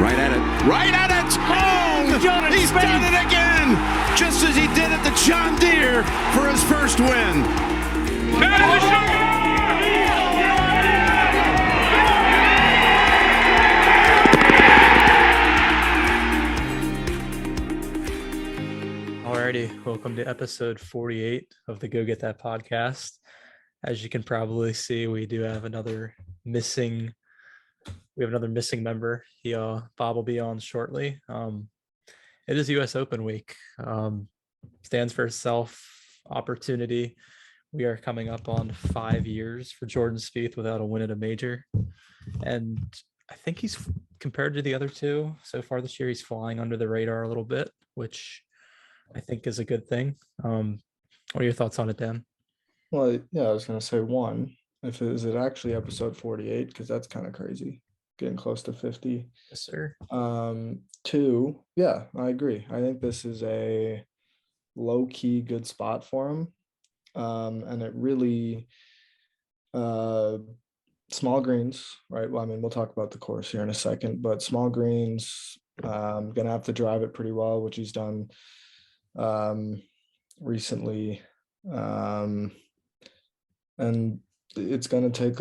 Right at it. Right at it. Oh, he's done it again. Just as he did at the John Deere for his first win. Alrighty, welcome to episode 48 of the Go Get That podcast. As you can probably see, we have another missing member. Bob will be on shortly. It is US Open week. Stands for self opportunity. We are coming up on 5 years for Jordan Spieth without a win at a major. And I think he's, compared to the other two so far this year, he's flying under the radar a little bit, which I think is a good thing. What are your thoughts on it, Dan? Well, yeah, I was going to say is it actually episode 48? Because that's kind of crazy, getting close to 50. Yes, sir. 2, yeah, I agree. I think this is a low-key good spot for him. And it really, small greens, right? Well, I mean, we'll talk about the course here in a second, but small greens, going to have to drive it pretty well, which he's done recently. And it's going to take,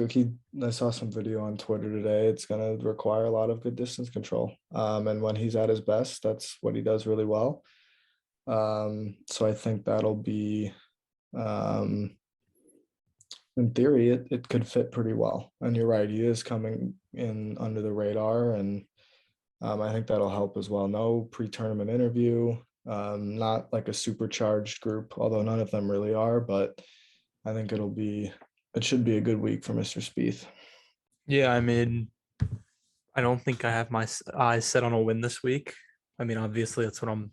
I saw some video on Twitter today. It's going to require a lot of good distance control. And when he's at his best, that's what he does really well. So I think that'll be, in theory, it could fit pretty well. And you're right, he is coming in under the radar. And I think that'll help as well. No pre-tournament interview, not like a supercharged group, although none of them really are, but I think it should be a good week for Mr. Spieth. Yeah, I mean, I don't think I have my eyes set on a win this week. I mean, obviously that's what I'm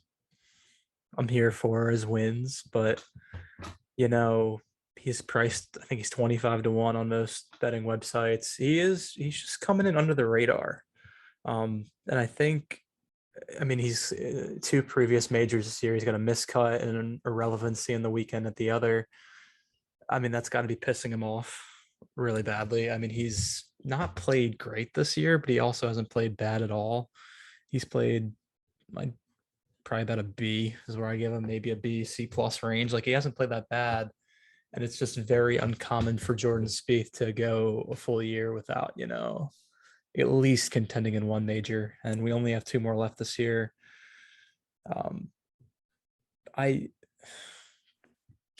here for, is wins, but he's priced, I think he's 25 to 1 on most betting websites. He's just coming in under the radar. And I think, he's 2 previous majors this year. He's got a miscut and an irrelevancy in the weekend at the other. That's got to be pissing him off really badly. He's not played great this year, but he also hasn't played bad at all. He's played probably about a B is where I give him, maybe a B, C plus range. Like, he hasn't played that bad. And it's just very uncommon for Jordan Spieth to go a full year without, at least contending in one major. And we only have 2 more left this year.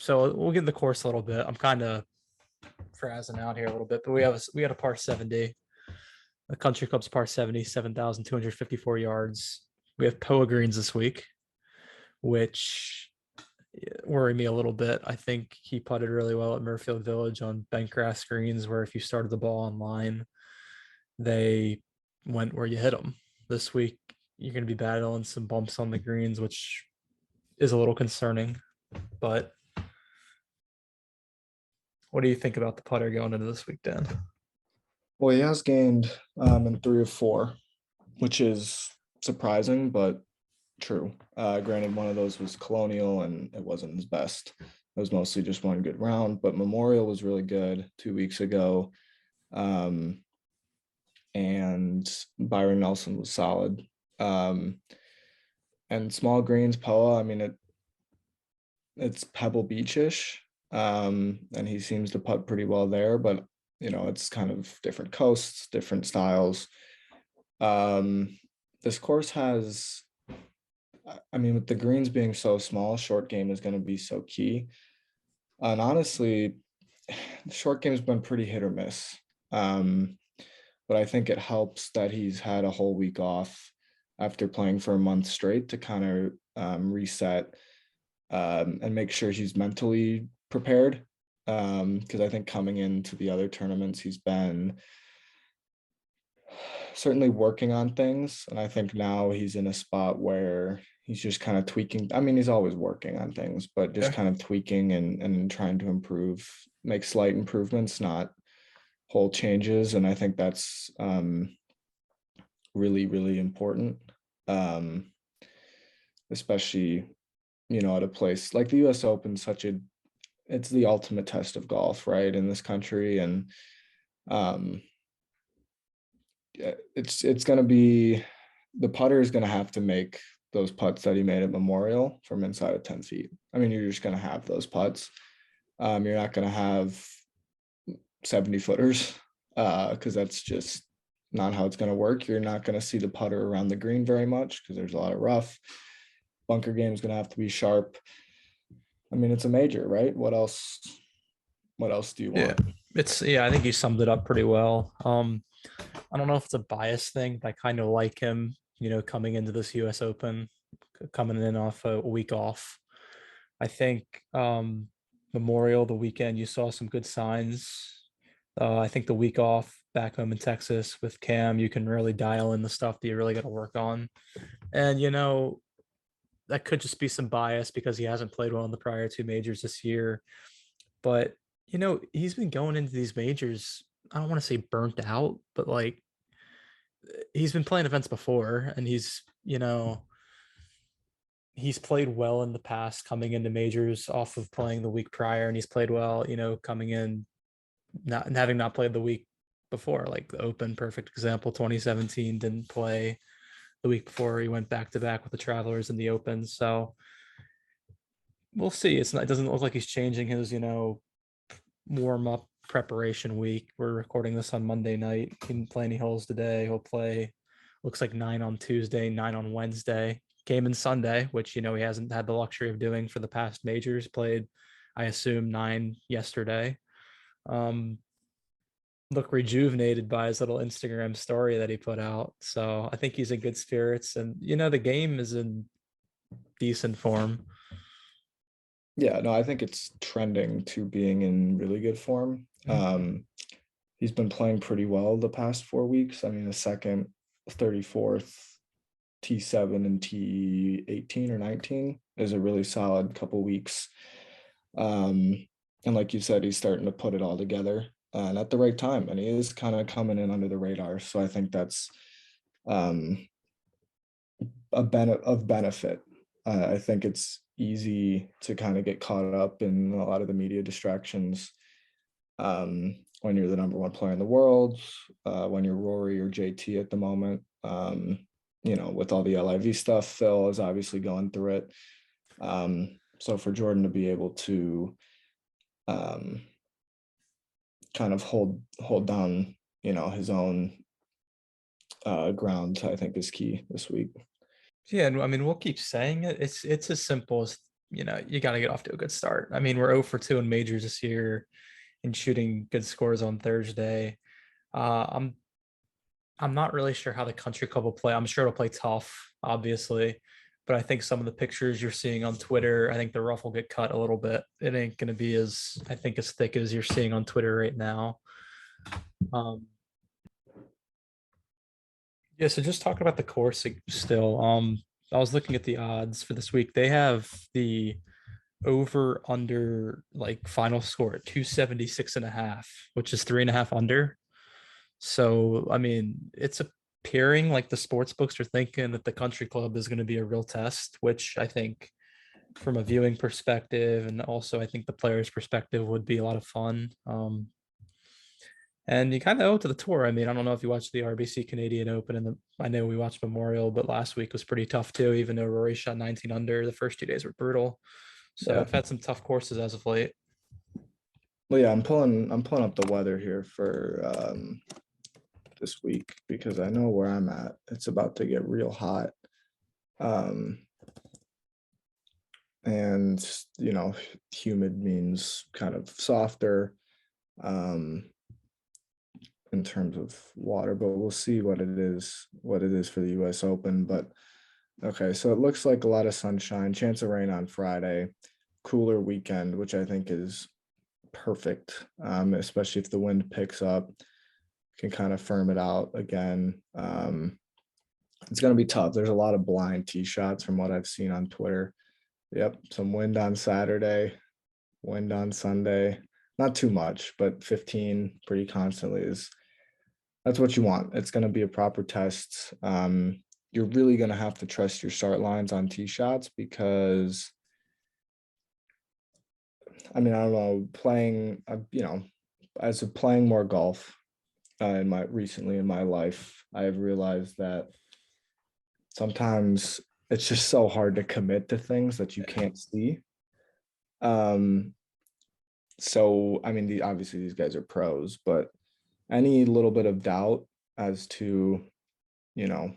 So we'll get in the course a little bit. I'm kind of frazzing out here a little bit, but we had a par 70, a Country Club's par 70, 7,254 yards. We have POA greens this week, which worry me a little bit. I think he putted really well at Murfield Village on bentgrass greens, where if you started the ball on line, they went where you hit them. This week, you're going to be battling some bumps on the greens, which is a little concerning, but what do you think about the putter going into this week, Dan? Well, he has gained in 3 of 4, which is surprising, but true. Granted, one of those was Colonial, and it wasn't his best. It was mostly just one good round, but Memorial was really good 2 weeks ago. And Byron Nelson was solid. And small greens, POA, it's Pebble Beach-ish. And he seems to putt pretty well there, but it's kind of different coasts, different styles. This course has, with the greens being so small, short game is going to be so key. And honestly, the short game has been pretty hit or miss. But I think it helps that he's had a whole week off after playing for a month straight to kind of reset and make sure he's mentally prepared, because I think coming into the other tournaments, he's been certainly working on things, and I think now he's in a spot where he's just kind of tweaking. He's always working on things, but just kind of tweaking and trying to improve, make slight improvements, not whole changes. And I think that's really, really important, especially at a place like the US Open, it's the ultimate test of golf, right, in this country. And it's going to be the putter is going to have to make those putts that he made at Memorial from inside of 10 feet. I mean, you're just going to have those putts. You're not going to have 70 footers because that's just not how it's going to work. You're not going to see the putter around the green very much because there's a lot of rough. Bunker game is going to have to be sharp. I mean, it's a major, right? What else? What else do you want? I think you summed it up pretty well. I don't know if it's a bias thing, but I kind of like him, coming into this US Open, coming in off a week off. I think Memorial, the weekend, you saw some good signs. I think the week off back home in Texas with Cam, you can really dial in the stuff that you really got to work on. And, that could just be some bias because he hasn't played well in the prior two majors this year. But, he's been going into these majors, I don't want to say burnt out, but like he's been playing events before and he's played well in the past coming into majors off of playing the week prior, and he's played well, coming in not having not played the week before, like the Open, perfect example. 2017 didn't play the week before. He went back to back with the Travelers in the Open. So we'll see. It doesn't look like he's changing his, warm up preparation week. We're recording this on Monday night. He didn't play any holes today. He'll play, looks like 9 on Tuesday, 9 on Wednesday. Cayman Sunday, which he hasn't had the luxury of doing for the past majors. Played, I assume, 9 yesterday. Look rejuvenated by his little Instagram story that he put out. So I think he's in good spirits, and the game is in decent form. Yeah, no, I think it's trending to being in really good form. He's been playing pretty well the past 4 weeks. I mean, the second, 34th, T7 and T18 or 19 is a really solid couple weeks. And like you said, he's starting to put it all together and at the right time. And he is kind of coming in under the radar. So I think that's of benefit. I think it's easy to kind of get caught up in a lot of the media distractions when you're the number one player in the world, when you're Rory or JT at the moment. With all the LIV stuff, Phil is obviously going through it. So for Jordan to be able to kind of hold down, his own ground, I think is key this week. Yeah, and I mean, we'll keep saying it. It's as simple as, you got to get off to a good start. I mean, we're 0 for 2 in majors this year and shooting good scores on Thursday. I'm not really sure how the country club will play. I'm sure it'll play tough, obviously, but I think some of the pictures you're seeing on Twitter, I think the rough will get cut a little bit. It ain't going to be as thick as you're seeing on Twitter right now. Yeah, so just talking about the course still. I was looking at the odds for this week. They have the over under like final score at 276.5, which is 3.5 under. So I mean, it's appearing like the sports books are thinking that the country club is going to be a real test, which I think from a viewing perspective and also I think the players' perspective would be a lot of fun. And you kind of owe it to the tour. I mean, I don't know if you watched the RBC Canadian Open, and I know we watched Memorial, but last week was pretty tough too. Even though Rory shot 19 under, the first 2 days were brutal. So Yeah. I've had some tough courses as of late. Well, yeah, I'm pulling up the weather here for this week because I know where I'm at. It's about to get real hot. And humid means kind of softer in terms of water, but we'll see what it is for the US Open. But okay, so it looks like a lot of sunshine, chance of rain on Friday, cooler weekend, which I think is perfect, especially if the wind picks up, can kind of firm it out again. It's going to be tough. There's a lot of blind tee shots from what I've seen on Twitter. Yep, some wind on Saturday, wind on Sunday. Not too much, but 15 pretty constantly that's what you want. It's going to be a proper test. You're really going to have to trust your start lines on tee shots because, I mean, I don't know, playing, as of playing more golf recently in my life, I've realized that sometimes it's just so hard to commit to things that you can't see. So I mean, obviously these guys are pros, but any little bit of doubt as to, you know,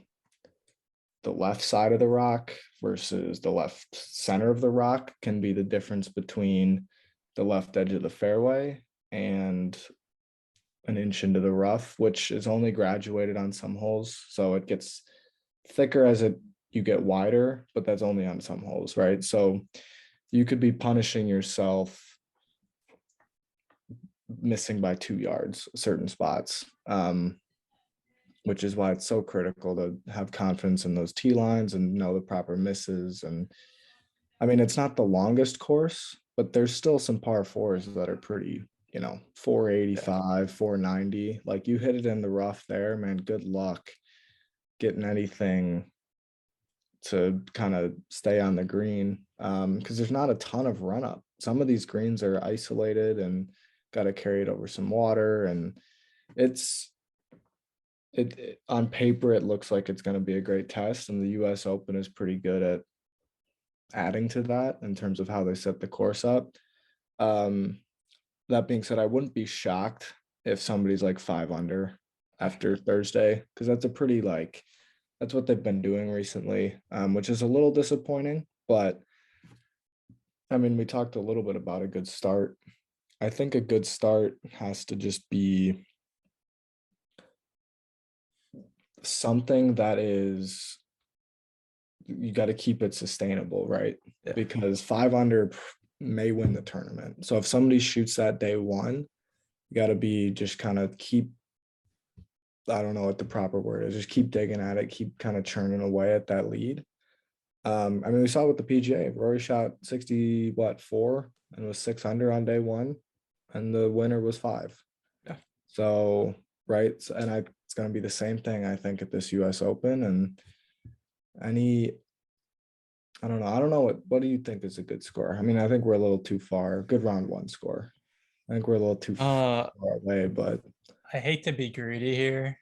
the left side of the rock versus the left center of the rock can be the difference between the left edge of the fairway and an inch into the rough, which is only graduated on some holes. So it gets thicker as you get wider, but that's only on some holes, right? So you could be punishing yourself missing by 2 yards certain spots, which is why it's so critical to have confidence in those tee lines and know the proper misses. And I mean, it's not the longest course, but there's still some par fours that are pretty, 485, 490. Like you hit it in the rough there, man, good luck getting anything to kind of stay on the green, because there's not a ton of run up. Some of these greens are isolated and got to carry it over some water, and it on paper it looks like it's going to be a great test, and the US Open is pretty good at adding to that in terms of how they set the course up. That being said, I wouldn't be shocked if somebody's like 5 under after Thursday, because that's a pretty that's what they've been doing recently, which is a little disappointing. But I mean, we talked a little bit about a good start. I think a good start has to just be something that is, you got to keep it sustainable, right? Yeah. Because 5 under may win the tournament. So if somebody shoots that day one, you got to be just kind of keep, I don't know what the proper word is, just keep digging at it, keep kind of churning away at that lead. I mean, we saw with the PGA, Rory shot 4 and was 6 under on day one, and the winner was 5. Yeah. So, right. So, and it's going to be the same thing, I think, at this US Open. And I don't know. What do you think is a good score? I mean, I think we're a little too far. Good round one score. I think we're a little too far away, but I hate to be greedy here,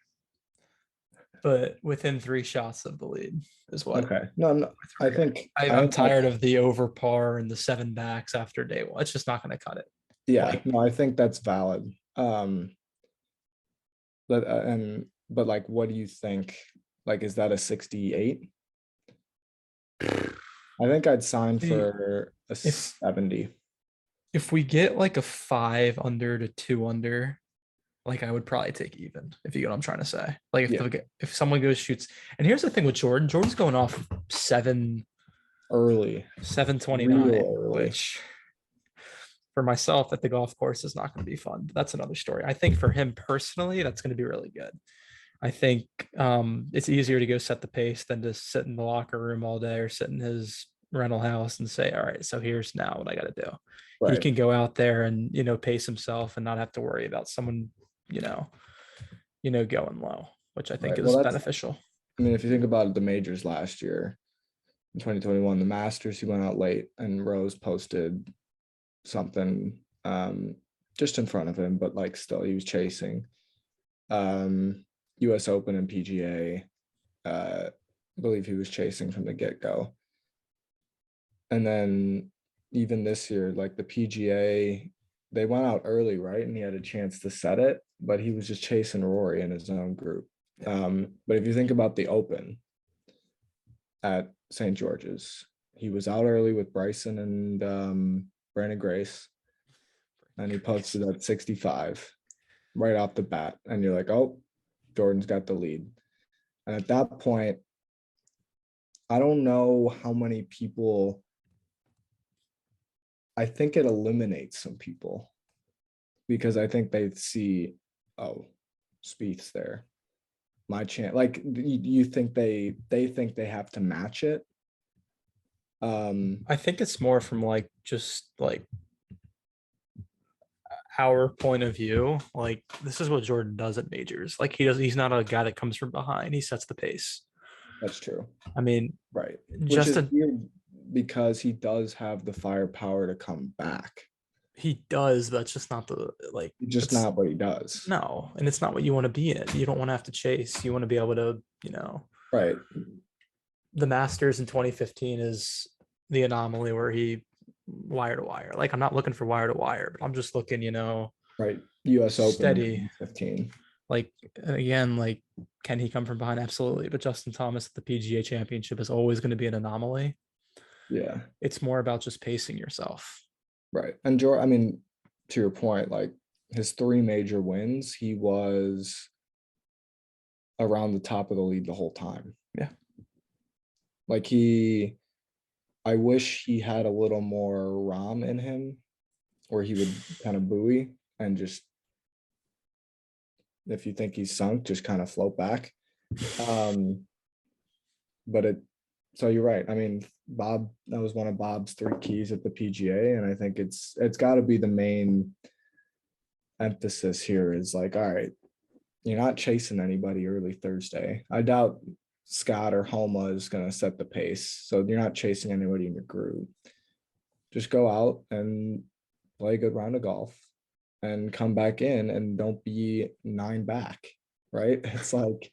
but within 3 shots of the lead is what. okay. No, I think I'm tired of the over par and the 7 backs after day one. It's just not going to cut it. Yeah, no, I think that's valid. But like, what do you think? Like, is that a 68? I think I'd sign for a 70. If we get like a 5 under to 2 under, like I would probably take even, if you get what I'm trying to say. Like if someone goes shoots, and here's the thing with Jordan's going off 7 early, 729, which for myself at the golf course is not going to be fun. But that's another story. I think for him personally, that's going to be really good. I think it's easier to go set the pace than to sit in the locker room all day or sit in his rental house and say, all right, so here's now what I got to do. Right. He can go out there and, pace himself and not have to worry about someone, going low, which I think is beneficial. I mean, if you think about the majors last year in 2021, the Masters, he went out late and Rose posted something just in front of him, but like still he was chasing. US Open and PGA, I believe he was chasing from the get-go. And then even this year, like the PGA, they went out early, right? And he had a chance to set it, but he was just chasing Rory in his own group. But if you think about the Open at St. George's, he was out early with Bryson and Brandon Grace, and he posted at 65 right off the bat. And you're like, oh, Jordan's got the lead. And at that point, I don't know how many people, I think it eliminates some people, because I think they see, oh, Spieth's there. My chance. Like, you think they think they have to match it? I think it's more from just our point of view. Like, this is what Jordan does at majors. Like, he's not a guy that comes from behind. He sets the pace. That's true. I mean, right. Which is weird, because he does have the firepower to come back. He does. That's just not just not what he does. No. And it's not what you want to be in. You don't want to have to chase. You want to be able to, Right. the Masters in 2015 is the anomaly where he wire to wire. Like, I'm not looking for wire to wire, but I'm just looking, Right. US Open steady. 15. Like, again, like, can he come from behind? Absolutely. But Justin Thomas at the PGA Championship is always going to be an anomaly. Yeah. It's more about just pacing yourself. Right. And George, I mean, to your point, like his 3 major wins, he was around the top of the league the whole time. Yeah. Like I wish he had a little more Rom in him, or he would kind of buoy and just, if you think he's sunk, just kind of float back. But so you're right. I mean, Bob, that was one of Bob's 3 keys at the PGA. And I think it's got to be the main emphasis here is like, all right, you're not chasing anybody early Thursday. I doubt Scott or Homa is going to set the pace. So you're not chasing anybody in your group. Just go out and play a good round of golf and come back in and don't be 9 back. Right. It's like,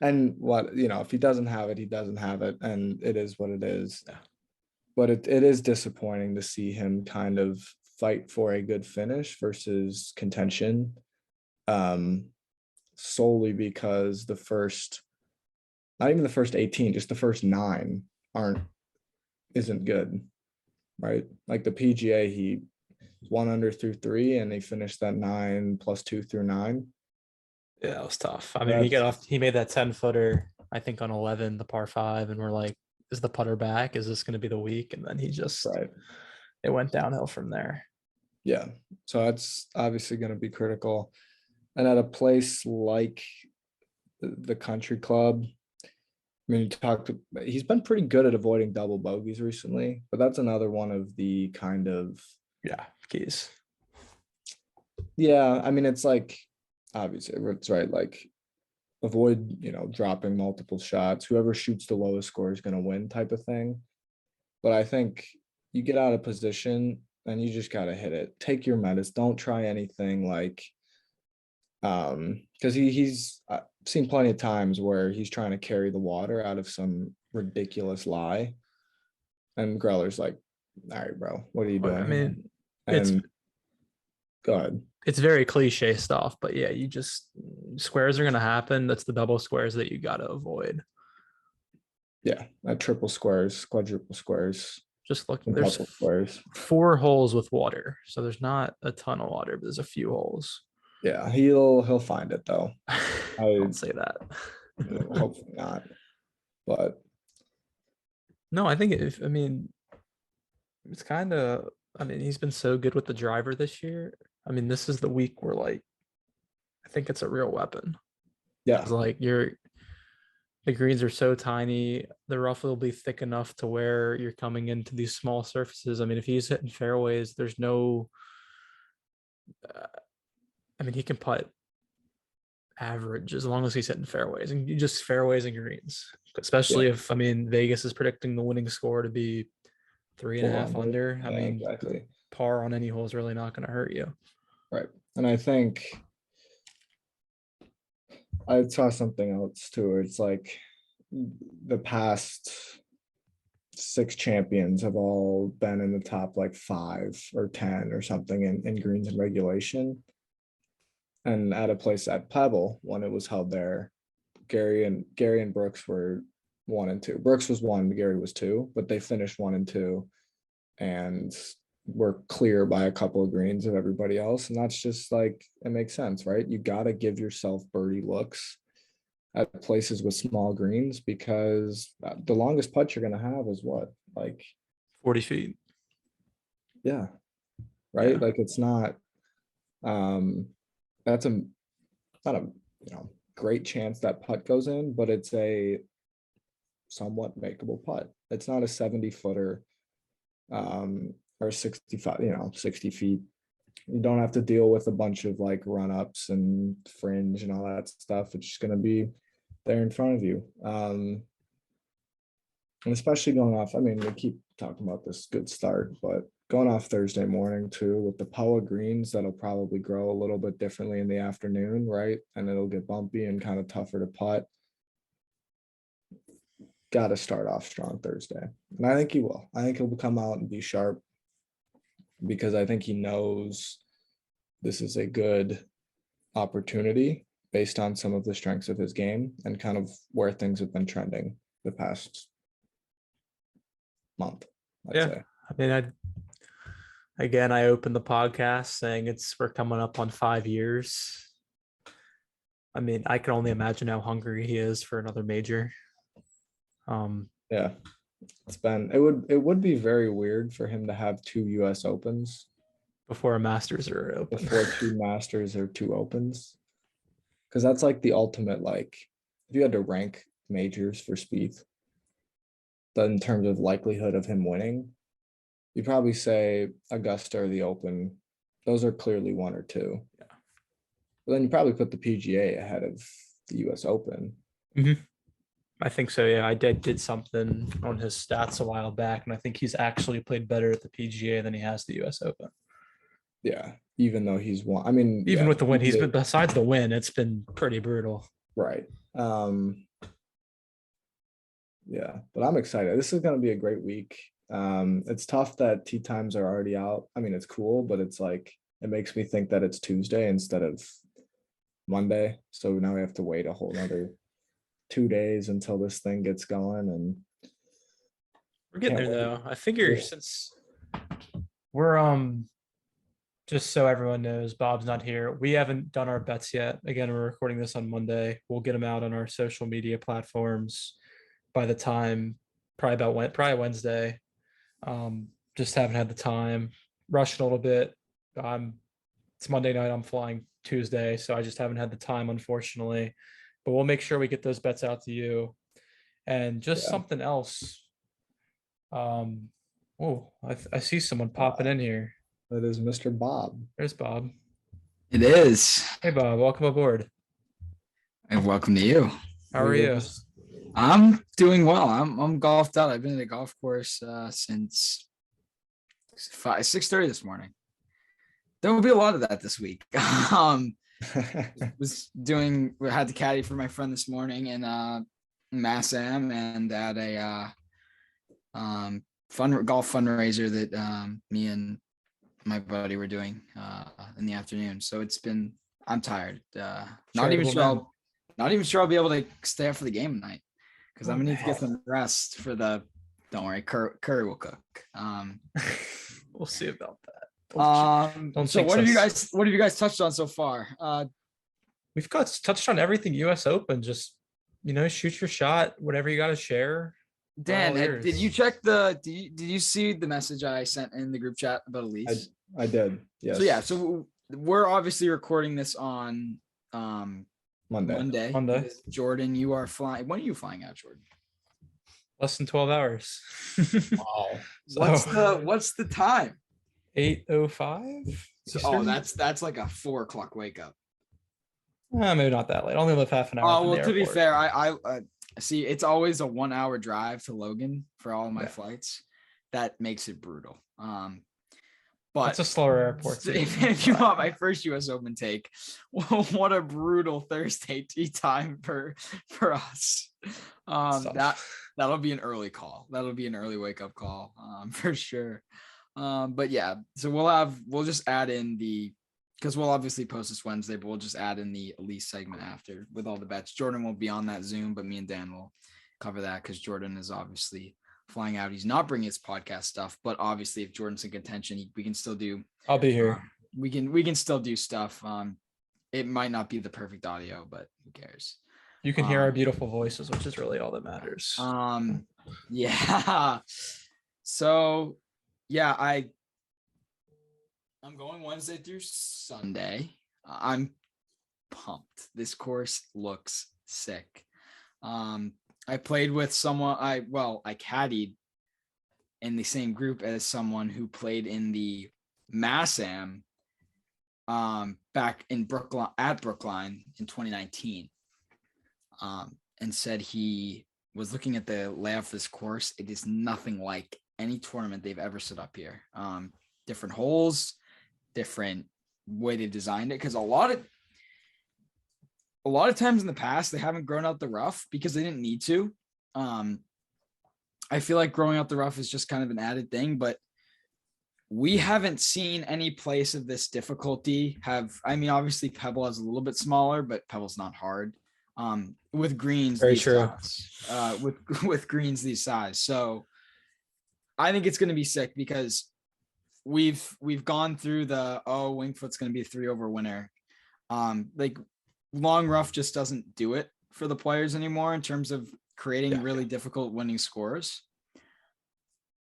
and what, if he doesn't have it, he doesn't have it. And it is what it is. Yeah. But it is disappointing to see him kind of fight for a good finish versus contention. Solely because not even the first 18, just the first 9 isn't good, right? Like the PGA, he 1 under through 3, and he finished that 9 plus 2 through 9. Yeah, it was tough. I mean, he made that 10-footer, I think, on 11, the par 5, and we're like, is the putter back? Is this going to be the week? And then it went downhill from there. Yeah. So that's obviously going to be critical. And at a place like the country club, I mean, he's been pretty good at avoiding double bogeys recently, but that's another one of the kind of keys. Yeah, I mean, it's like, obviously, it's right. Like, avoid, dropping multiple shots. Whoever shoots the lowest score is going to win, type of thing. But I think you get out of position and you just got to hit it. Take your medicine. Don't try anything like, because he's I've seen plenty of times where he's trying to carry the water out of some ridiculous lie, and Greller's like, "All right, bro, what are you doing?" I mean, go ahead. It's very cliche stuff, but yeah, squares are going to happen. That's the double squares that you got to avoid. Yeah, triple squares, quadruple squares. Just looking, there's squares. 4 holes with water, so there's not a ton of water, but there's a few holes. Yeah, he'll find it though. I don't say that. Hopefully not, but no, I think it's kind of. I mean, he's been so good with the driver this year. I mean, this is the week where, like, I think it's a real weapon. Yeah, it's like the greens are so tiny, the rough will be thick enough to where you're coming into these small surfaces. I mean, if he's hitting fairways, there's no. I mean, he can putt average as long as he's hitting fairways, and you just fairways and greens. Especially if Vegas is predicting the winning score to be 3.5 under. I mean, exactly. Par on any hole is really not going to hurt you. Right. And I think I saw something else too, where it's like the past 6 champions have all been in the top like 5 or 10 or something in greens and regulation. And at a place at Pebble, when it was held there, Gary and Brooks were 1 and 2. Brooks was 1, Gary was 2, but they finished 1 and 2 and were clear by a couple of greens of everybody else. And that's just like, it makes sense, right? You got to give yourself birdie looks at places with small greens, because the longest putt you're going to have is what, like 40 feet. Yeah. Right. Yeah. Like, it's not, that's not a, great chance that putt goes in, but it's a somewhat makeable putt. It's not a 70-footer, or 65, 60 feet. You don't have to deal with a bunch of like run-ups and fringe and all that stuff. It's just going to be there in front of you. And especially going off, I mean, we keep talking about this good start, but going off Thursday morning too, with the Poa greens, that'll probably grow a little bit differently in the afternoon, right? And it'll get bumpy and kind of tougher to putt. got to start off strong Thursday. And I think he will. I think he'll come out and be sharp because I think he knows this is a good opportunity based on some of the strengths of his game and kind of where things have been trending the past month, I'd say. I mean, I opened the podcast saying we're coming up on 5 years. I mean, I can only imagine how hungry he is for another major. Yeah, it would be very weird for him to have 2 US Opens before a Masters or open. Before 2 Masters or 2 Opens, because that's like the ultimate. Like, if you had to rank majors for Spieth, then in terms of likelihood of him winning, you probably say Augusta or the Open. Those are clearly 1 or 2. Yeah. But then you probably put the PGA ahead of the US Open. Mm-hmm. I think so. Yeah, I did something on his stats a while back, and I think he's actually played better at the PGA than he has the US Open. Yeah, even though he's won. I mean, even with the win, he's been, besides the win, it's been pretty brutal. Right. Yeah, but I'm excited. This is going to be a great week. It's tough that tee times are already out. I mean, it's cool, but it's like, it makes me think that it's Tuesday instead of Monday. So now we have to wait a whole another 2 days until this thing gets going. And we're getting there though. I figure since we're just so everyone knows, Bob's not here. We haven't done our bets yet. Again, we're recording this on Monday. We'll get them out on our social media platforms by the time probably Wednesday. Just haven't had the time. Rushing a little bit. It's Monday night. I'm flying Tuesday, so I just haven't had the time, unfortunately. But we'll make sure we get those bets out to you. And just something else. I see someone popping in here. That is Mr. Bob. There's Bob. It is. Hey, Bob. Welcome aboard. And welcome to you. How are you? I'm doing well. I'm golfed out. I've been at the golf course since 6:30 this morning. There will be a lot of that this week. We had the caddy for my friend this morning in Mass Am and at a golf fundraiser that me and my buddy were doing in the afternoon. So I'm tired. Not even sure I'll be able to stay up for the game tonight because I'm gonna need to get some rest for don't worry, Curry will cook. We'll see about that. So what have you guys touched on so far? We've touched on everything US Open. Just, shoot your shot, whatever you got to share. Dan, did you check did you see the message I sent in the group chat about Elyse? I did. Yes. So we're obviously recording this on Monday. Jordan, you are flying. When are you flying out, Jordan? Less than 12 hours. Wow. What's the time? 8:05. That's like a 4:00 wake up. Maybe not that late. I only live half an hour. Oh, well, to be fair, I see it's always a 1 hour drive to Logan for all of my flights. That makes it brutal. But it's a slower airport. If you want my first US Open take, what a brutal Thursday tee time for us. That'll be an early call. That'll be an early wake up call for sure. But yeah, so we'll just add in because we'll obviously post this Wednesday, but we'll just add in the Elyse segment after with all the bets. Jordan won't be on that Zoom, but me and Dan will cover that because Jordan is obviously flying out. He's not bringing his podcast stuff, but obviously if Jordan's in contention, we can still do. I'll be here. We can still do stuff. It might not be the perfect audio, but who cares? You can hear our beautiful voices, which is really all that matters. Yeah. So yeah, I'm going Wednesday through Sunday. I'm pumped. This course looks sick. I played with someone. I caddied in the same group as someone who played in the Mass Am back in Brookline in 2019. And said he was looking at the layout for this course. It is nothing like any tournament they've ever set up here. Different holes, different way they designed it. Because a lot of times in the past, they haven't grown out the rough because they didn't need to. I feel like growing out the rough is just kind of an added thing, but we haven't seen any place of this difficulty I mean, obviously Pebble is a little bit smaller, but Pebble's not hard. With greens, Very these true. size, with greens these size. So I think it's going to be sick because we've gone through Winged Foot's going to be a 3-over winner. Like long rough just doesn't do it for the players anymore in terms of creating really difficult winning scores.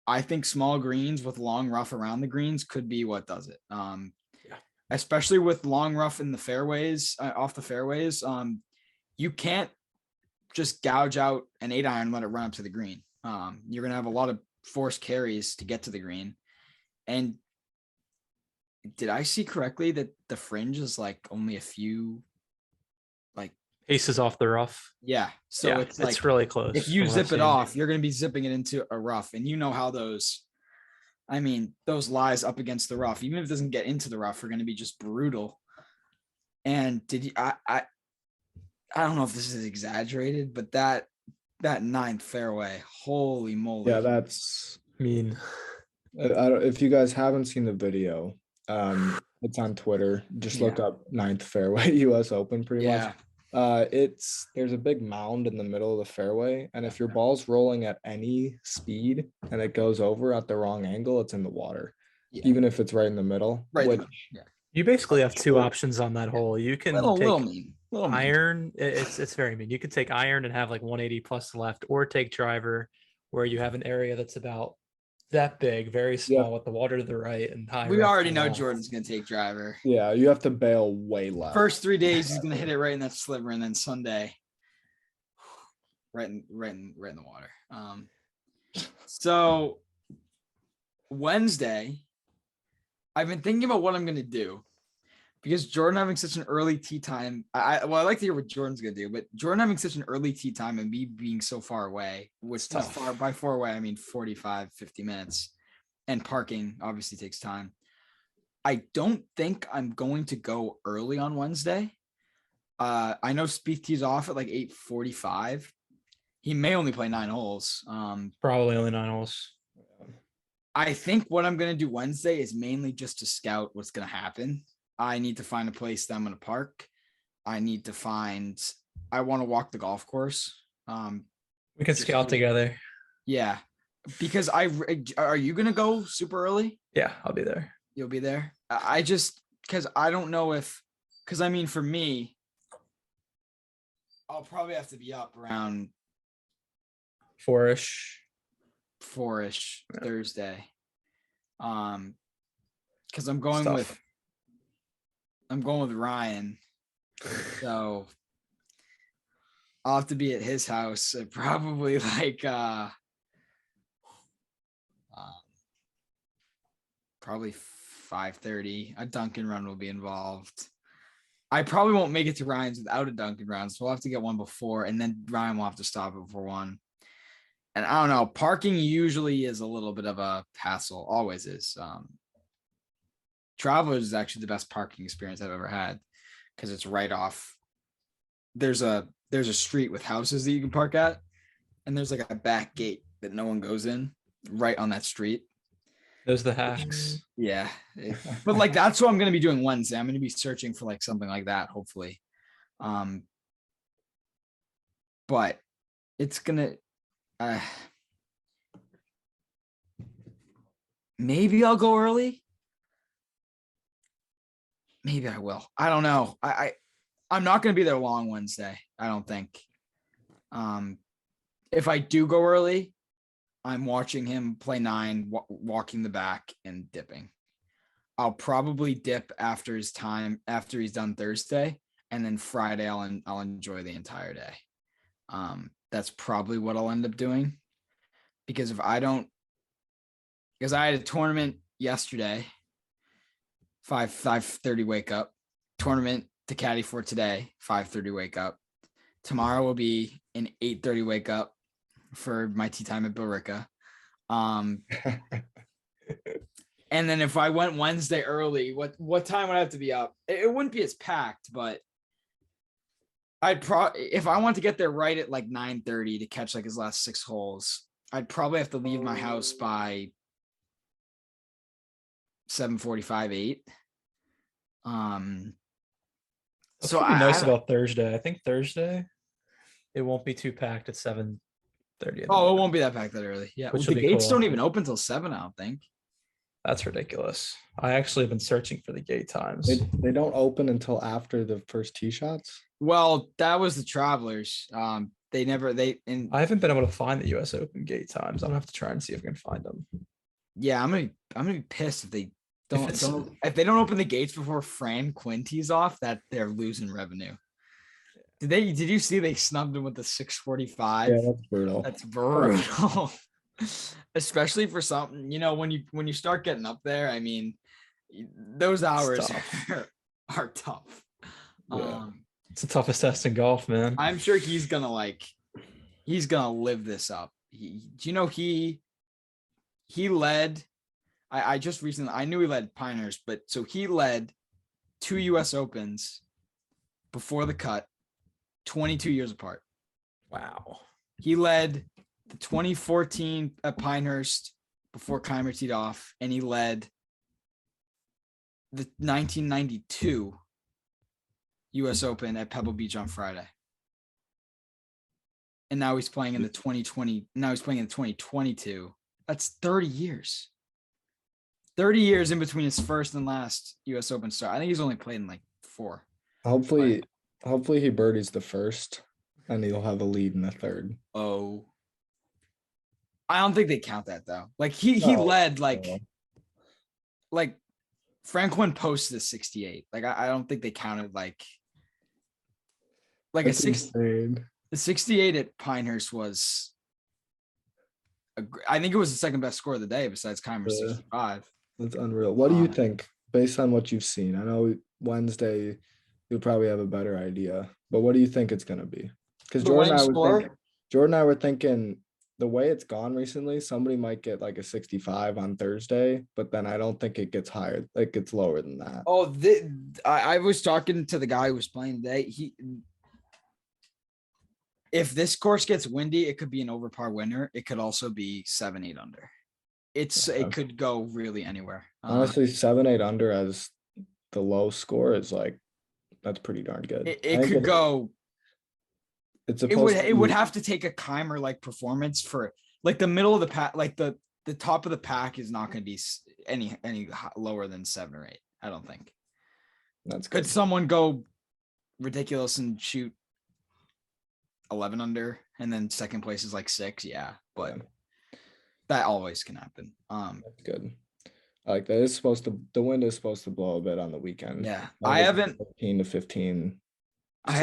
I think small greens with long rough around the greens could be what does it. Especially with long rough in the fairways, off the fairways. You can't just gouge out an 8-iron and let it run up to the green. You're going to have a lot of forced carries to get to the green. And did I see correctly that the fringe is like only a few Aces off the rough. Yeah. So it's like really close. if you from what I've zip it seen. off, you're going to be zipping it into a rough, and you know how those lies up against the rough, even if it doesn't get into the rough, are going to be just brutal. And I don't know if this is exaggerated, but that 9th fairway, holy moly. Yeah, that's mean. if you guys haven't seen the video, it's on Twitter. Just look up 9th fairway US Open pretty much. There's a big mound in the middle of the fairway, and if your ball's rolling at any speed and it goes over at the wrong angle, it's in the water. Even if it's right in the middle. You basically have two options on that hole. You can take iron. It's very mean. You can take iron and have like 180 plus left, or take driver where you have an area that's about that big, very small, with the water to the right and high. We already know Jordan's going to take driver. Yeah, you have to bail way left. First 3 days, he's going to hit it right in that sliver, and then Sunday, right in the water. So Wednesday, I've been thinking about what I'm going to do because Jordan having such an early tee time. I like to hear what Jordan's going to do, but Jordan having such an early tee time and me being so far away, which is far by far away. I mean, 45, 50 minutes, and parking obviously takes time. I don't think I'm going to go early on Wednesday. I know Spieth tees off at like 8:45. He may only play 9 holes. Probably only 9 holes. I think what I'm going to do Wednesday is mainly just to scout what's going to happen. I need to find a place that I'm going to park. I want to walk the golf course. We can scout together. Yeah. Because are you going to go super early? Yeah, I'll be there. You'll be there. Because I don't know because I mean, for me, I'll probably have to be up around 4-ish Thursday. Because I'm going with Ryan. So I'll have to be at his house at probably like probably 5:30. A Dunkin' run will be involved. I probably won't make it to Ryan's without a Dunkin' run, so we'll have to get one before, and then Ryan will have to stop it for one. And I don't know, parking usually is a little bit of a hassle, always is. Travelers is actually the best parking experience I've ever had because it's right off. There's a street with houses that you can park at, and there's like a back gate that no one goes in right on that street. Those are the hacks. Yeah. But like, that's what I'm going to be doing Wednesday. I'm going to be searching for like something like that, hopefully. But it's going to, maybe I'll go early. Maybe I will. I don't know. I'm not going to be there long Wednesday. I don't think. If I do go early, I'm watching him play 9, walking the back and dipping. I'll probably dip after he's done Thursday, and then Friday I'll enjoy the entire day. That's probably what I'll end up doing, because I had a tournament yesterday, 5:30 wake up, tournament to caddy for today, 5:30 wake up. Tomorrow will be an 8:30 wake up for my tea time at Billerica. And then if I went Wednesday early, what time would I have to be up? It wouldn't be as packed, but if I want to get there right at like 9:30 to catch like his last 6 holes, I'd probably have to leave my house by 7:45, 8. That's So gonna be I nice haven't- about Thursday. I think Thursday it won't be too packed at 7:30. Oh, it won't be that packed that early. Yeah. Which The will be gates cool. don't even open till 7, I don't think. That's ridiculous. I actually have been searching for the gate times. They don't open until after the first tee shots. Well, that was the Travelers. They never and I haven't been able to find the US Open gate times. I'm gonna have to try and see if I can find them. yeah, I'm gonna be pissed if they don't it's- if they don't open the gates before Fran Quinn tees off, that they're losing revenue. Did you see they snubbed him with the 6:45? Yeah, that's brutal. That's brutal. Especially for something, when you start getting up there, I mean, those hours tough. are tough. Yeah. It's the toughest test in golf, man. I'm sure he's gonna live this up. He led. I just recently I knew he led Pinehurst, but so he led 2 US Opens before the cut, 22 years apart. Wow. He led the 2014 at Pinehurst before Keimer teed off, and he led the 1992 US Open at Pebble Beach on Friday. And now he's playing in the 2020. Now he's playing in 2022. That's 30 years. 30 years in between his first and last US Open start. I think he's only played in like 4. Hopefully he birdies the first and he'll have a lead in the third. Oh. I don't think they count that though. Like he No, led no. like Franklin posted a 68. Like I don't think they counted like a That's 6. insane. The 68 at Pinehurst was I think it was the second best score of the day besides Keimer's Yeah. 65. That's unreal. What do you Um, think based on what you've seen? I know Wednesday you'll probably have a better idea, but what do you think it's gonna be? Because The Jordan winning score? and I were thinking the way it's gone recently, somebody might get like a 65 on Thursday, but then I don't think it gets higher. It gets lower than that. Oh, I was talking to the guy who was playing today. If this course gets windy, it could be an over par winner. It could also be 7, 8 under. It could go really anywhere. Honestly, 7, 8 under as the low score is like that's pretty darn good. I It think could go. It's It would have to take a Keimer like performance for like the middle of the pack, like the top of the pack is not going to be any lower than 7 or 8. I don't think. That's Could good. someone go ridiculous and shoot 11 under and then second place is like 6? Yeah, but Yeah. that always can happen. That's good. I like that. It's supposed to. The wind is supposed to blow a bit on the weekend. Yeah, I I haven't 15 to 15. I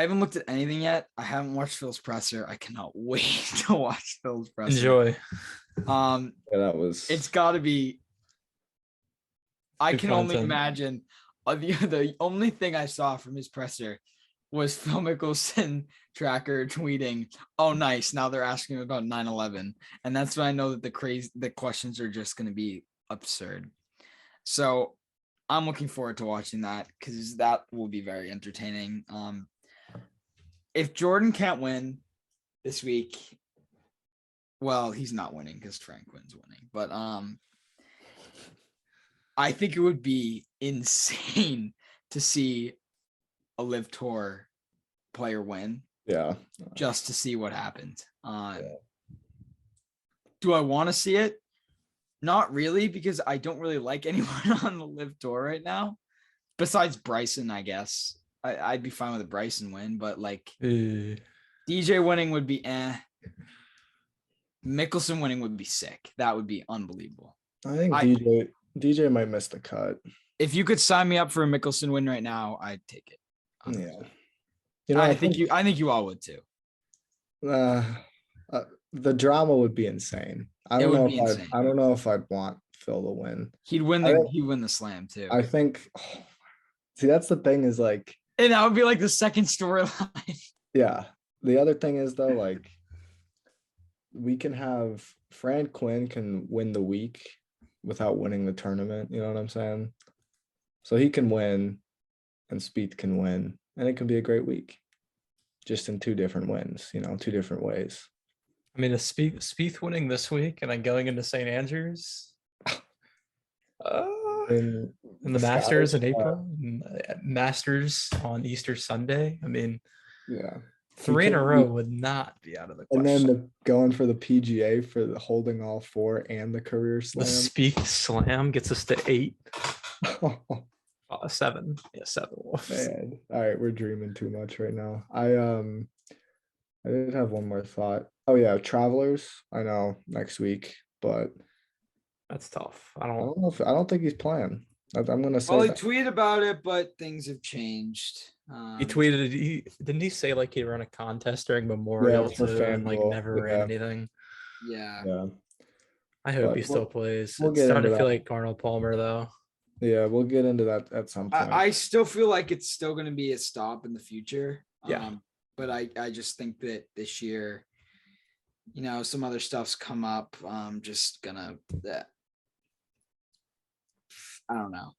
haven't looked at anything yet. I haven't watched Phil's presser. I cannot wait to watch Phil's presser. Enjoy. Yeah, that was. It's got to be. I Good can only content. imagine. The only thing I saw from his presser was Phil Mickelson tracker tweeting, "Oh, nice. Now they're asking him about 9/11," and that's when I know that the questions are just going to be absurd. So I'm looking forward to watching that because that will be very entertaining. If Jordan can't win this week, well, he's not winning because Franklin's winning. But I think it would be insane to see a Live Tour player win Yeah. just to see what happened. Do I want to see it? Not really, because I don't really like anyone on the Live Tour right now. Besides Bryson, I guess. I'd be fine with a Bryson win, but like DJ winning would be Mickelson winning would be sick. That would be unbelievable. I think DJ might miss the cut. If you could sign me up for a Mickelson win right now, I'd take it. Yeah. I think you all would too. The drama would be insane. I don't know if I'd want Phil to win. He'd win the slam too. I think. See, that's the thing is like. And that would be like the second storyline. Yeah. The other thing is though, like, we can have Fran Quinn can win the week without winning the tournament. You know what I'm saying? So he can win, and Spieth can win, and it can be a great week, just in 2 different wins. 2 different ways. I mean, a Spieth winning this week and then going into St. Andrews And and the Masters in April, and, Masters on Easter Sunday. I mean, yeah. 3 in a row would not be out of the And then question. going for the PGA for the holding all 4 and the career The slam. Spieth Slam gets us to 8. 7. Yeah, 7 wolves. Man. All right, we're dreaming too much right now. I did have one more thought. Oh yeah, Travelers. I know next week, but That's tough. I I don't. don't know if I don't think he's playing. I'm gonna say Well, he that. tweeted about it, but things have changed. He tweeted. Didn't he say like he'd run a contest during Yeah, Memorial it's for too, and like FanDuel. never ran Yeah, anything? Yeah. yeah. I hope But he still plays. we'll It's get starting into to feel that. like Arnold Palmer though. Yeah, we'll get into that at some point. I still feel like it's still going to be a stop in the future. Yeah. But I just think that this year, some other stuff's come up. I'm just gonna that. I don't know.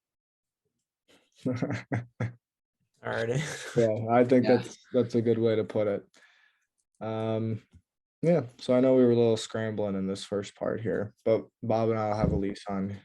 Alrighty. Yeah, I think Yeah. that's a good way to put it. Yeah, so I know we were a little scrambling in this first part here, but Bob and I'll have Elyse on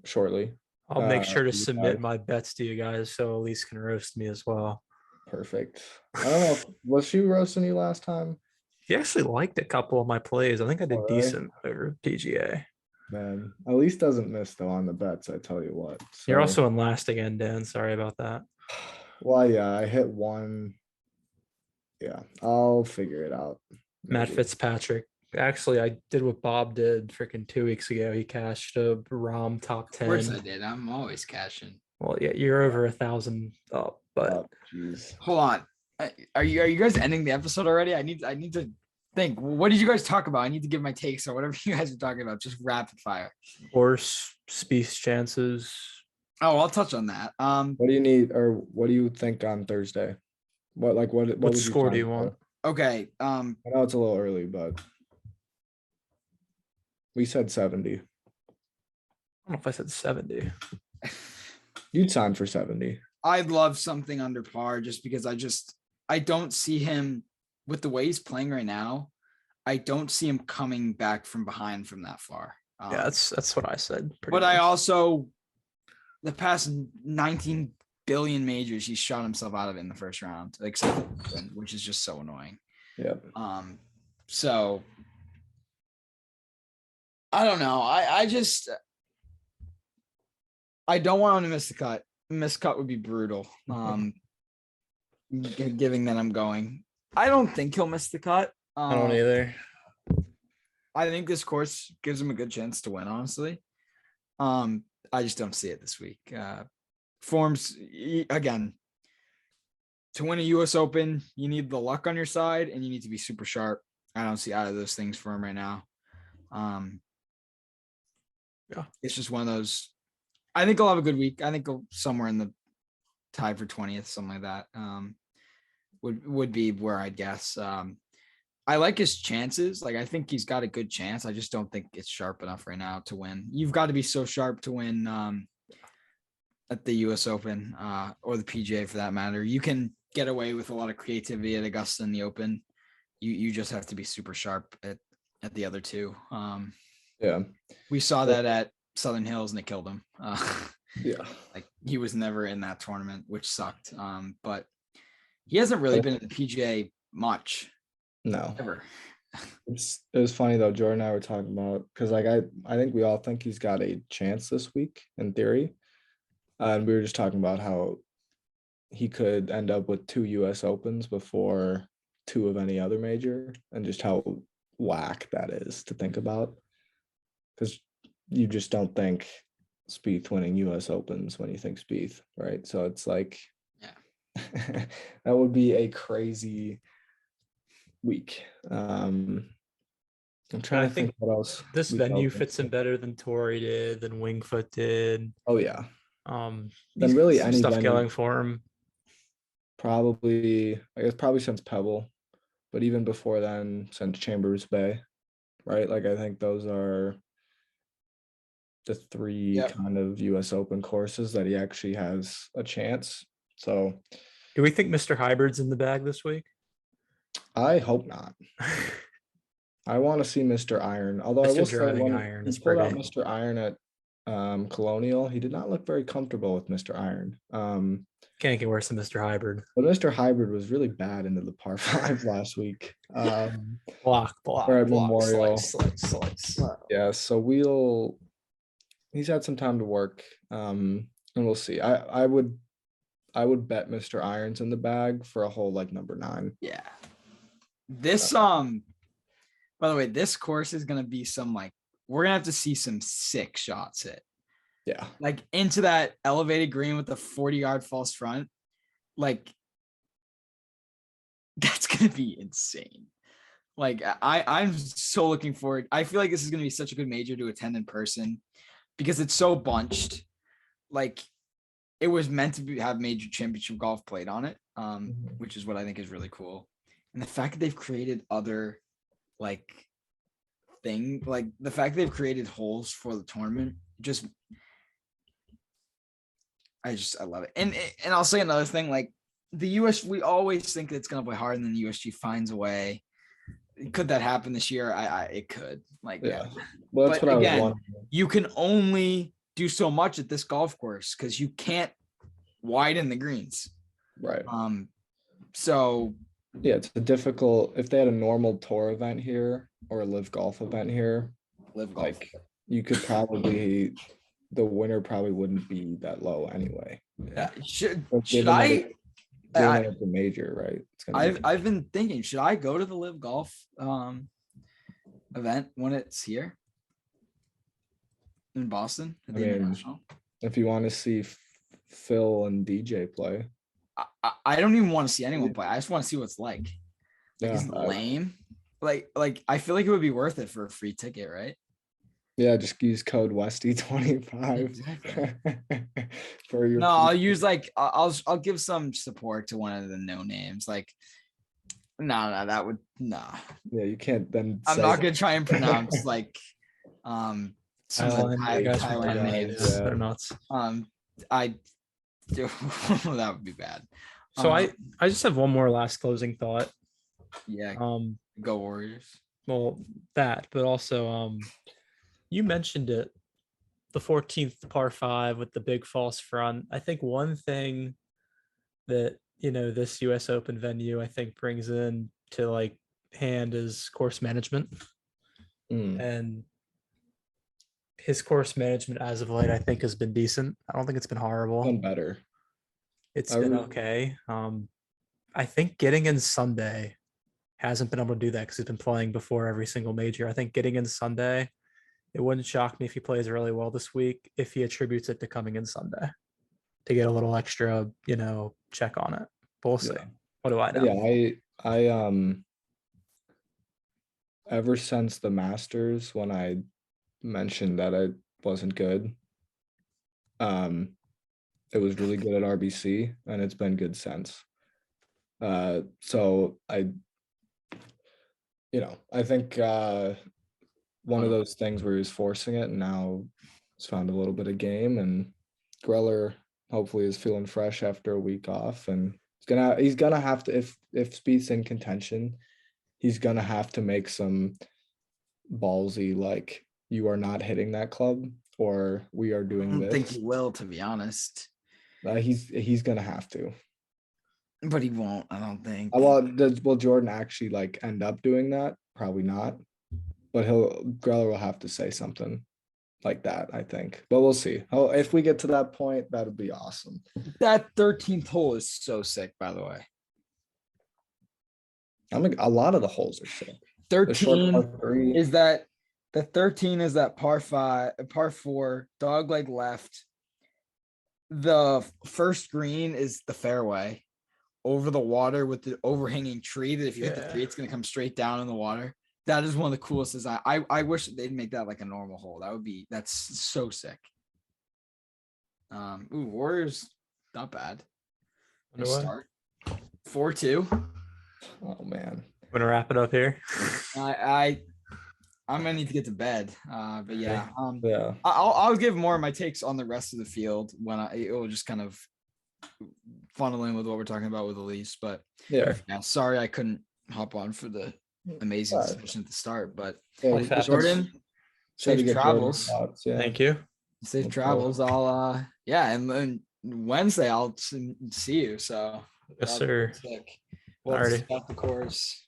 shortly. I'll make sure to you submit guys. my bets to you guys so Elise can roast me as well. Perfect. I don't know. Was she roasting you last time? He actually liked a couple of my plays. I think I did Oh, really? decent over PGA. Man, Elyse doesn't miss though on the bets. I tell you what. You're So, also in last again, Dan. Sorry about that. well, yeah, I hit one. Yeah, I'll figure it out. Matt Maybe. Fitzpatrick. Actually, I did what Bob did freaking 2 weeks ago. He cashed a Rom top Of course 10. I did. I'm always cashing. Well, yeah, you're over 1,000 up, but Oh, jeez. Hold on. Are you guys ending the episode already? I need to think. What did you guys talk about? I need to give my takes or whatever you guys are talking about. Just rapid fire. horse Spieth's chances. Oh, I'll touch on that. What do you need, or what do you think on Thursday? What What would you score do sign you for? want? Okay. I know it's a little early, but we said 70. I don't know if I said 70. You'd sign for 70. I'd love something under par just because I don't see him with the way he's playing right now. I don't see him coming back from behind from that far. Yeah, that's what I said. But I also, the past 19 billion majors, he's shot himself out of it in the first round, except for this one, which is just so annoying. Yep. So I don't know. I don't want him to miss the cut. Miss cut would be brutal. Giving that I'm going. I don't think he'll miss the cut. I don't either. I think this course gives him a good chance to win, honestly. I just don't see it this week. Forms, again, to win a US Open, you need the luck on your side and you need to be super sharp. I don't see either of those things for him right now. Yeah. It's just one of those. I think he'll have a good week. I think he'll somewhere in the tied for 20th, something like that. Would be where I'd guess. I like his chances. Like, I think he's got a good chance. I just don't think it's sharp enough right now to win. You've got to be so sharp to win at the US Open or the PGA for that matter. You can get away with a lot of creativity at Augusta and the Open. You just have to be super sharp at the other two. Yeah. We saw that at Southern Hills and it killed him. Yeah. Like, he was never in that tournament, which sucked. But he hasn't really been in the PGA much. No. Ever. It was funny though. Jordan and I were talking about, because like I think we all think he's got a chance this week in theory, and we were just talking about how he could end up with 2 US Opens before 2 of any other major, and just how whack that is to think about, because you just don't think Spieth winning US Opens when you think Spieth, right? So it's like, Yeah. that would be a crazy week. I'm trying to think what else. This we venue felt fits him better than Torrey did, than Wingfoot did. Oh yeah. Then Then really some any stuff venue. going for him. Probably, I guess probably since Pebble, but even before then, since Chambers Bay, right? Like I think those are the 3 Yep. kind of US Open courses that he actually has a chance. So Do we think Mr. Hybrid's in the bag this week? I hope not. I want to see Mr. Iron. Although I Mr. will say Driving when Iron he is pulled out pretty. Mr. Iron at Colonial, he did not look very comfortable with Mr. Iron. Can't get worse than Mr. Hybrid. But Mr. Hybrid was really bad into the par five last week. Block, or at Memorial. Memorial. Slice. Yeah, so he's had some time to work. And we'll see. I would bet Mr. Irons in the bag for a hole like number 9. Yeah. This by the way, this course is gonna be some like we're gonna have to see some sick shots hit. Yeah. Like into that elevated green with the 40-yard false front. Like that's gonna be insane. Like I'm so looking forward. I feel like this is gonna be such a good major to attend in person because it's so bunched. Like it was meant to have major championship golf played on it, which is what I think is really cool. And the fact that they've created other like the fact that they've created holes for the tournament, I love it. And I'll say another thing, like the US, we always think it's gonna play hard and then the USG finds a way. Could that happen this year? It could. Like Yeah. Well, that's but what again, I was wondering. you can only do so much at this golf course because you can't widen the greens. Right. So yeah, it's a difficult if they had a normal tour event here or a live golf event here, live golf. like you could probably the winner probably wouldn't be that low anyway. Yeah. Should Given I that it's a major, right? It's gonna I've been thinking, should I go to the live golf event when it's here in Boston at the International? If you want to see Phil and DJ play. I don't even want to see anyone play. I just want to see what it's like. Yeah, isn't it lame? Like I feel like it would be worth it for a free ticket, right? Yeah, just use code Westy25 Exactly. for your. No, I'll use I'll give some support to one of the no names. Like, no, that would Yeah, you can't then. I'm not gonna try and pronounce like some Thailand names. Yeah. They're nuts. I do that would be bad. So I just have one more last closing thought. Yeah. Go Warriors. Well, that, but also you mentioned it, the 14th par 5 with the big false front. I think one thing that this US Open venue I think brings in to like hand is course management. And his course management as of late I think has been decent. I don't think it's been horrible. Been better. It's been okay. I think getting in Sunday hasn't been able to do that because he's been playing before every single major. I think getting in Sunday, it wouldn't shock me if he plays really well this week if he attributes it to coming in Sunday to get a little extra, check on it. But we'll see. Yeah. What do I know? Yeah, I ever since the Masters when I mentioned that I wasn't good, it was really good at RBC and it's been good since. So I think one of those things where he was forcing it and now he's found a little bit of game, and Greller hopefully is feeling fresh after a week off, and he's gonna have to, if Spieth's in contention, he's gonna have to make some ballsy, like, you are not hitting that club or we are doing this. I don't think he will, to be honest. He's gonna have to. But he won't, I don't think. Will Jordan actually like end up doing that? Probably not. But Greller will have to say something like that, I think. But we'll see. If we get to that point, that would be awesome. That 13th hole is so sick, by the way. A lot of the holes are sick. 13 is that the 13 is that par 4, dog leg left. The first green is the fairway over the water with the overhanging tree that if you hit the tree, it's going to come straight down in the water. That is one of the coolest designs. I wish they'd make that like a normal hole. That's so sick. Warriors, not bad. Start 4-2. Oh man. Want to wrap it up here? I'm gonna need to get to bed. But yeah. Yeah. I'll give more of my takes on the rest of the field when it will just kind of funnel in with what we're talking about with Elyse. But yeah. Sorry I couldn't hop on for the amazing Right. session at the start. But Yeah, Life happens. Jordan, try to safe get Jordan's travels. thoughts, yeah. Thank you. Safe Look travels. I'll and then Wednesday I'll see you. So Yes, that'll be sir. sick. We'll Alrighty. discuss the course.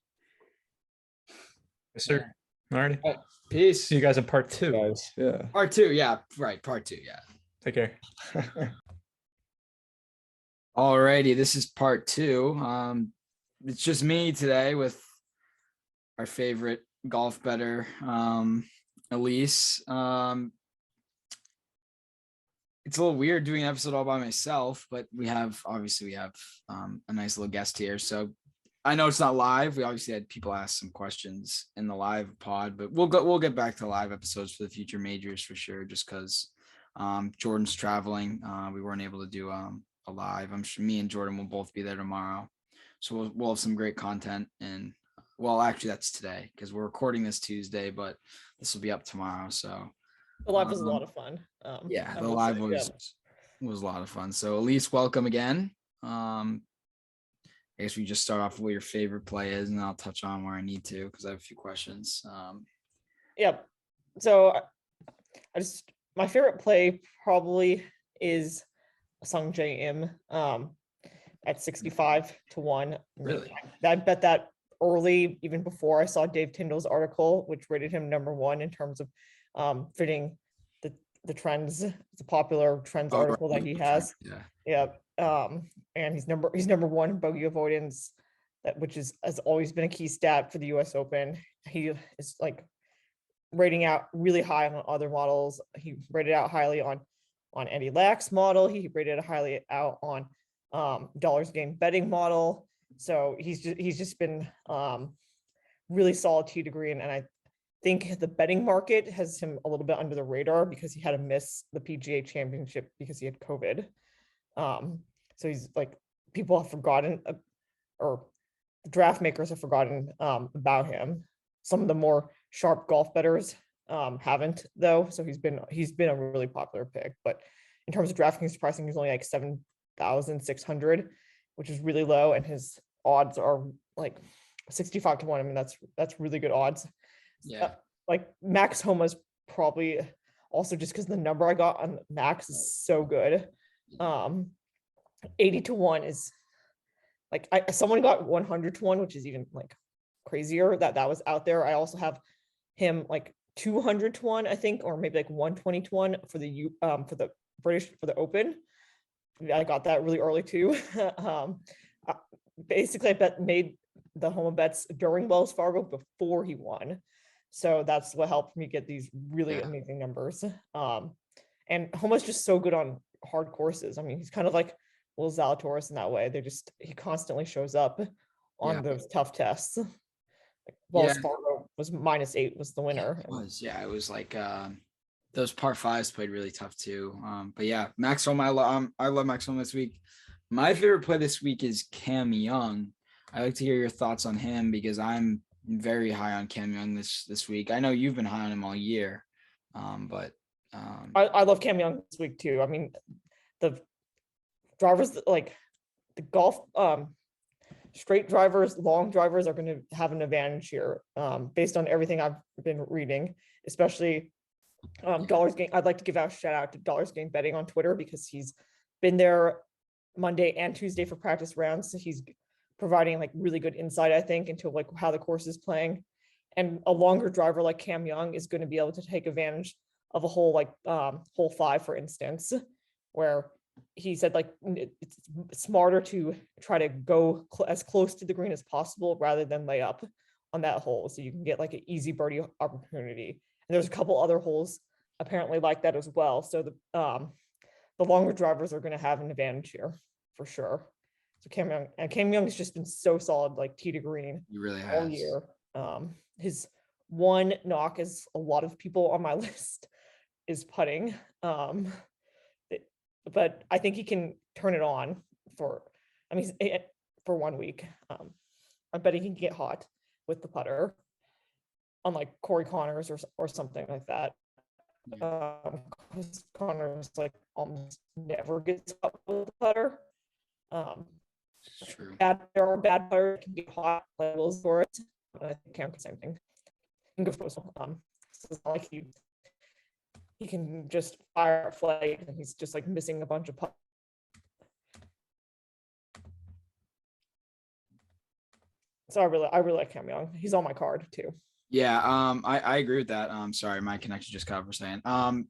Yes, sir. Alrighty. All right, peace. See you guys in part 2. guys, yeah. Part 2, yeah, right. Part 2, yeah. Take care. Alrighty, this is part 2. It's just me today with our favorite golf bettor, Elyse. It's a little weird doing an episode all by myself, but we have a nice little guest here. So I know it's not live. We obviously had people ask some questions in the live pod, but we'll get back to live episodes for the future majors for sure. Just because Jordan's traveling, we weren't able to do a live. I'm sure me and Jordan will both be there tomorrow, so we'll have some great content. And well, actually, that's today because we're recording this Tuesday, but this will be up tomorrow. So the live was a lot of fun. yeah, I the will live say, was a lot of fun. So Elyse, welcome again. I guess we just start off with what your favorite play is, and I'll touch on where I need to because I have a few questions. Yeah. So my favorite play probably is Sung J Im at 65 to 1. Really? I bet that early, even before I saw Dave Tyndall's article, which rated him #1 in terms of fitting the trends. It's a popular trends article that he has. Yeah. And he's number 1 in bogey avoidance, which has always been a key stat for the US Open. He is like rating out really high on other models. He rated out highly on Andy Lack's model. He rated highly out on dollars game betting model. So he's just been really solid tee degree, and I think the betting market has him a little bit under the radar because he had to miss the PGA Championship because he had COVID. So he's like, people have forgotten, or the draft makers have forgotten about him. Some of the more sharp golf bettors haven't though. So he's been a really popular pick. But in terms of DraftKings pricing, he's only like 7,600, which is really low, and his odds are like 65 to 1. I mean, that's really good odds. Yeah. Like Max Homa's probably also just because the number I got on Max is so good. 80 to 1 is like, someone got 100 to 1, which is even like crazier that was out there. I also have him like 200 to 1, I think, or maybe like 120 to 1 for the British, for the Open. I got that really early too. Basically, I made the Homa bets during Wells Fargo before he won. So that's what helped me get these really amazing numbers. And Homa's just so good on hard courses. I mean, he's kind of like Will Zalatoris in that way. He constantly shows up on those tough tests. Like Wells Fargo was -8 was the winner. It was like those par 5s played really tough too. But yeah, Max Homa, I love Max Homa this week. My favorite play this week is Cam Young. I like to hear your thoughts on him because I'm very high on Cam Young this week. I know you've been high on him all year, but I love Cam Young this week too. I mean, the drivers, like the golf straight drivers, long drivers are going to have an advantage here, based on everything I've been reading, especially dollars game. I'd like to give out a shout out to dollars game betting on Twitter because he's been there Monday and Tuesday for practice rounds. So he's providing like really good insight, I think, into like how the course is playing. And a longer driver like Cam Young is going to be able to take advantage of a hole like hole 5, for instance, where he said like it's smarter to try to go as close to the green as possible rather than lay up on that hole, so you can get like an easy birdie opportunity. And there's a couple other holes apparently like that as well. So the longer drivers are going to have an advantage here for sure. So Cam Young has just been so solid, like tee to green, he really all has. year. His one knock, as a lot of people on my list, is putting. But I think he can turn it on for 1 week. I bet he can get hot with the putter, unlike Corey Connors or something like that. Because Connors like almost never gets hot with the putter. True. There are bad putters that can get hot, like Will Zalatoris, And I think Cam can same thing. And good postal. So it's not like he can just fire a flag and he's just like missing a bunch of putts. So I really like Cam Young. He's on my card too. Yeah, I agree with that. Sorry, my connection just cut off for a second.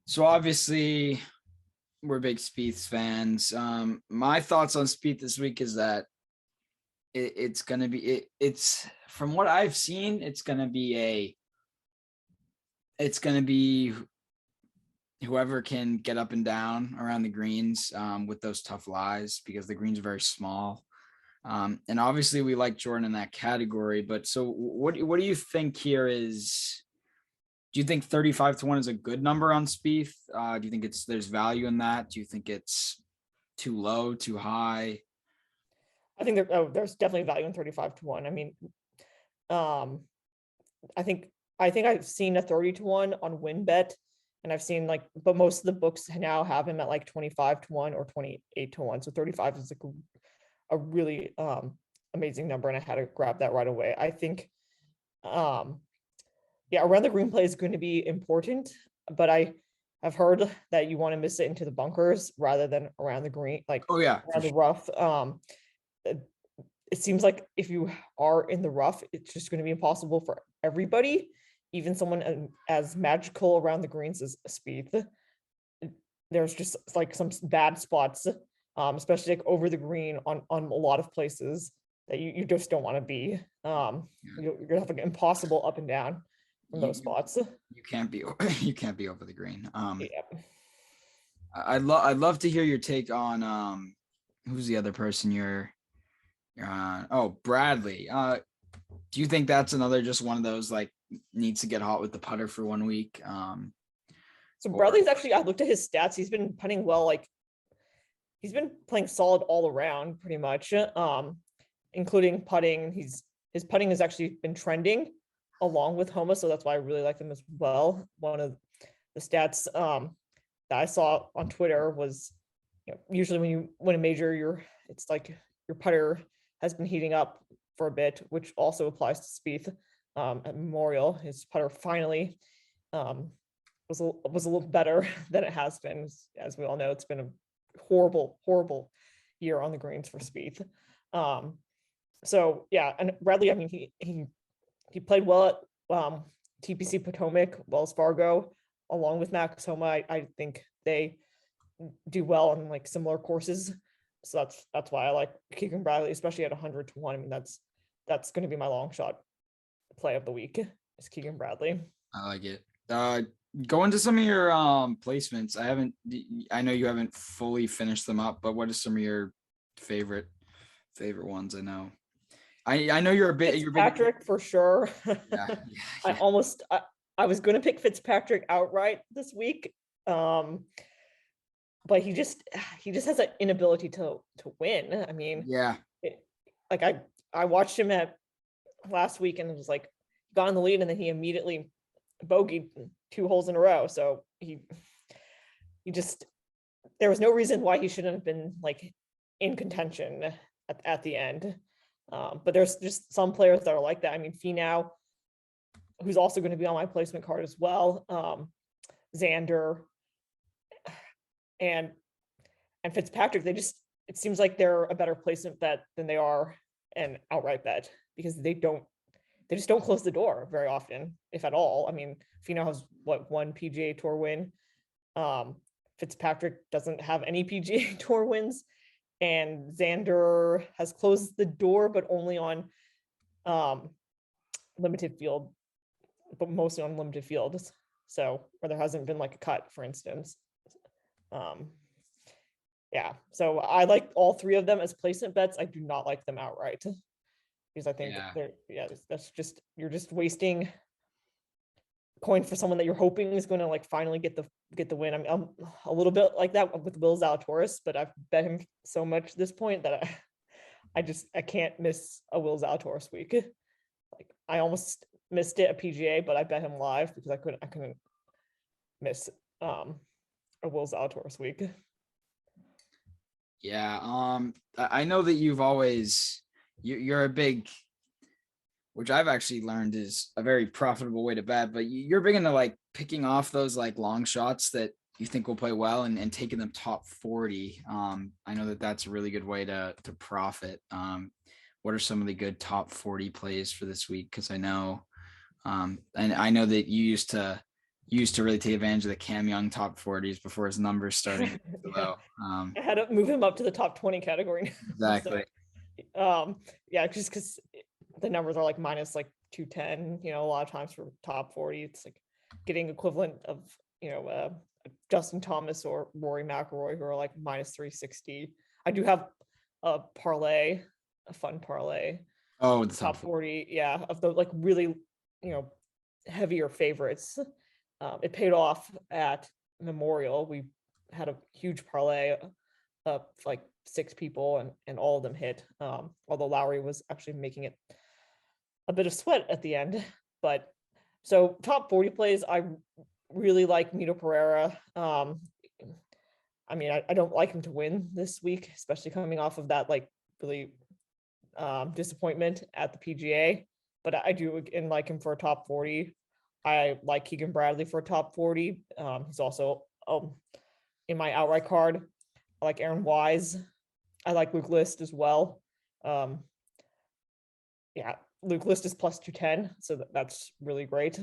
So obviously we're big Spieth fans. My thoughts on Spieth this week is that it's gonna be it's from what I've seen, it's gonna be whoever can get up and down around the greens with those tough lies, because the greens are very small. And obviously we like Jordan in that category, but so what do you think here is, do you think 35-1 is a good number on Spieth? Do you think there's value in that? Do you think it's too low, too high? I think there's definitely value in 35-1. I mean, I think I've seen a 30-1 on WinBet, and I've seen but most of the books now have him at like 25-1 or 28-1. So 35 is like a really amazing number, and I had to grab that right away. I think, around the green play is going to be important, but I've heard that you want to miss it into the bunkers rather than around the green, Around the rough. It seems like if you are in the rough, it's just going to be impossible for everybody, even someone as magical around the greens as Spieth. There's just like some bad spots, especially like over the green on a lot of places that you just don't want to be. You're gonna have like impossible up and down from those spots. You can't be over the green. Yeah. I'd love to hear your take on who's the other person you're on. Oh, Bradley. Do you think that's another just one of those like needs to get hot with the putter for 1 week? So Bradley's actually, I looked at his stats. He's been putting well. He's been playing solid all around, pretty much, including putting. His putting has actually been trending along with Homa, so that's why I really like him as well. One of the stats that I saw on Twitter was, usually when you win a major, it's like your putter has been heating up for a bit, which also applies to Spieth. At Memorial, his putter finally was a little better than it has been. As we all know, it's been a horrible year on the greens for Spieth. So yeah, and Bradley, I mean, he played well at TPC Potomac, Wells Fargo, along with Max Homa. I think they do well on like similar courses, so that's why I like Keegan Bradley, especially at 100-1. I mean, that's going to be my long shot play of the week is Keegan Bradley. I like it. Go into some of your placements. I know you haven't fully finished them up, but what are some of your favorite ones? I know you're Patrick for sure. Yeah. I was going to pick Fitzpatrick outright this week, but he just has an inability to win. I mean, yeah, I watched him at last week and it was like got in the lead and then he immediately bogeyed 2 holes in a row. So he just, there was no reason why he shouldn't have been like in contention at the end. But there's just some players that are like that. I mean, Finau, who's also going to be on my placement card as well. Xander and Fitzpatrick, it seems like they're a better placement bet than they are an outright bet, because they just don't close the door very often, if at all. I mean, Finau has one PGA Tour win. Fitzpatrick doesn't have any PGA Tour wins, and Xander has closed the door, but only on limited field, but mostly on limited fields. So where there hasn't been like a cut, for instance. Yeah, so I like all 3 of them as placement bets. I do not like them outright, because I think that's just, you're just wasting coin for someone that you're hoping is going to like finally get the win. I'm a little bit like that with Will Zalatoris, but I've bet him so much at this point that I can't miss a Will Zalatoris week. Like I almost missed it at PGA, but I bet him live because I couldn't miss a Will Zalatoris week. Yeah. I know that you're a big which I've actually learned is a very profitable way to bet. But you're big into like picking off those like long shots that you think will play well and taking them top 40. I know that that's a really good way to profit. What are some of the good top 40 plays for this week? Because I know, and I know that you used to really take advantage of the Cam Young top 40s before his numbers started to go low. I had to move him up to the top 20 category. Exactly. So, yeah, just because the numbers are like minus like 210, a lot of times for top 40, it's like getting equivalent of, Justin Thomas or Rory McIlroy, who are like minus 360. I do have a parlay, a fun parlay. Oh, the top 40, yeah, of the like really, heavier favorites. It paid off at Memorial. We had a huge parlay of like 6 people and all of them hit. Although Lowry was actually making it a bit of sweat at the end. But so top 40 plays, I really like Mito Pereira. I mean, I don't like him to win this week, especially coming off of that like really disappointment at the PGA. But I do again like him for a top 40. I like Keegan Bradley for a top 40. He's also in my outright card. I like Aaron Wise. I like Luke List as well. Yeah, Luke List is plus 210, so that's really great.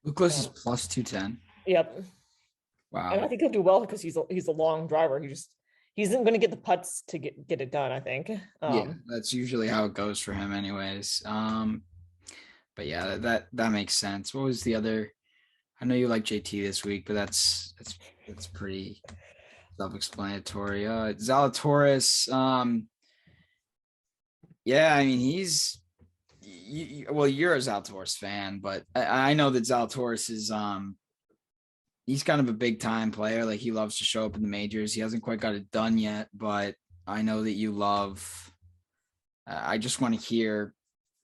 Luke List is plus 210. Yep. Wow. And I think he'll do well because he's a long driver. He isn't going to get the putts to get it done, I think. Yeah, that's usually how it goes for him anyways. But yeah, that makes sense. What was the other? I know you like JT this week, but that's pretty self-explanatory. Zalatoris, yeah, I mean you're a Zalatoris fan, but I know that Zalatoris is he's kind of a big time player. Like he loves to show up in the majors. He hasn't quite got it done yet, but I know that you love. I just want to hear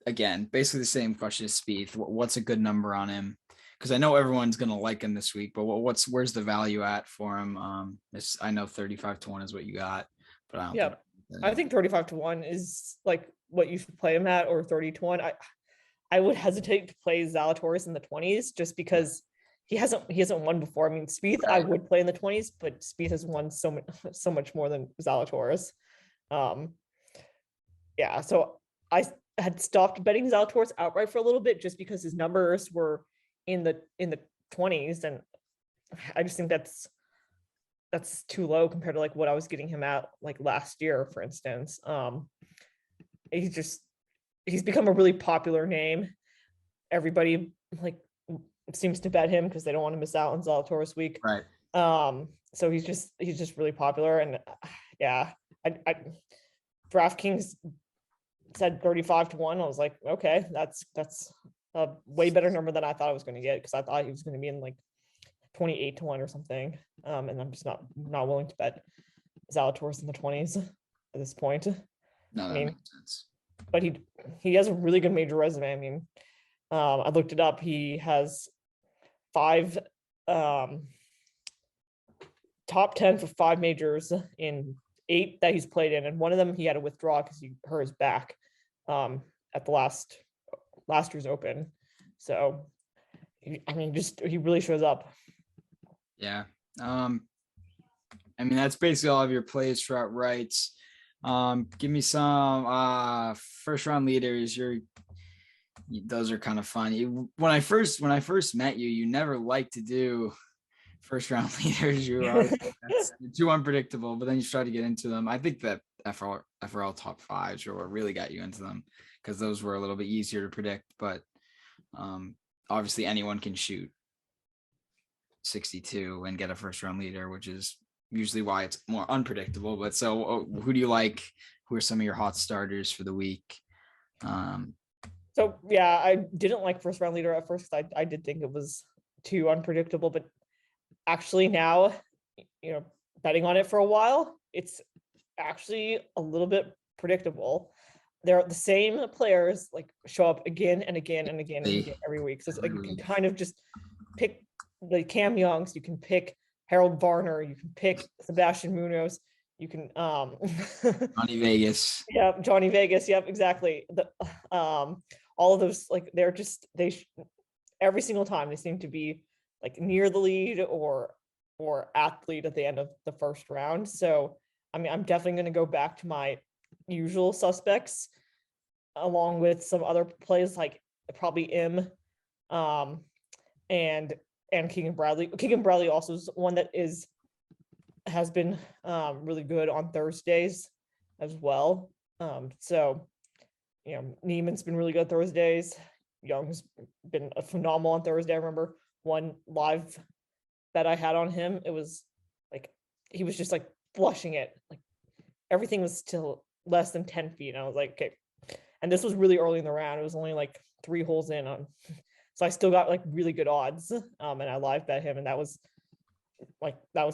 again, basically the same question as Spieth. What's a good number on him? Because I know everyone's gonna like him this week, but where's the value at for him? I know 35-1 is what you got, but I don't. I think 35-1 is like what you should play him at, or 30-1. I would hesitate to play Zalatoris in the 20s just because he hasn't won before. I mean, Spieth, right. I would play in the 20s, but Spieth has won so much more than Zalatoris. Yeah, so I had stopped betting Zalatoris outright for a little bit just because his numbers were in the 20s, and I just think that's too low compared to like what I was getting him at like last year, for instance. He's become a really popular name. Everybody like seems to bet him because they don't want to miss out on Zalatoris week. Right. So he's just really popular, and yeah, I DraftKings said 35-1. I was like, okay, that's a way better number than I thought I was going to get, because I thought he was going to be in like 28-1 or something. And I'm just not willing to bet Zalatoris in the 20s at this point. No, that makes sense. But he has a really good major resume. I mean, I looked it up. He has 5 top 10 for 5 majors in 8 that he's played in, and one of them he had to withdraw because he hurt his back at the last year's Open. So he really shows up. Yeah. I mean, that's basically all of your plays for outrights. Give me some first round leaders. Those are kind of fun. When I first met you, you never liked to do first round leaders. You were too unpredictable, but then you started to get into them. I think that FRL top 5s are what really got you into them, because those were a little bit easier to predict. But obviously anyone can shoot 62 and get a first round leader, which is usually why it's more unpredictable. But so who do you like? Who are some of your hot starters for the week? So yeah, I didn't like first round leader at first because I did think it was too unpredictable, but actually now, betting on it for a while, it's actually a little bit predictable. They're the same players, like show up again and again and again and again every week. So it's like you can kind of just pick the Cam Youngs, you can pick Harold Varner, you can pick Sebastian Munoz, You can Johnny Vegas. Yep, Johnny Vegas. Yep, exactly. All of those, like, they're just every single time they seem to be like near the lead or at the lead at the end of the first round. So I mean, I'm definitely going to go back to my usual suspects, along with some other plays like probably um, and Keegan Bradley. Keegan Bradley also is one that has been really good on Thursdays as well. So, Neiman's been really good Thursdays. Young's been a phenomenal on Thursday. I remember one live bet I had on him. It was like, he was just like flushing it. Like everything was still less than 10 feet. And I was like, okay. And this was really early in the round. It was only like 3 holes in on. So I still got like really good odds. And I live bet him. And that was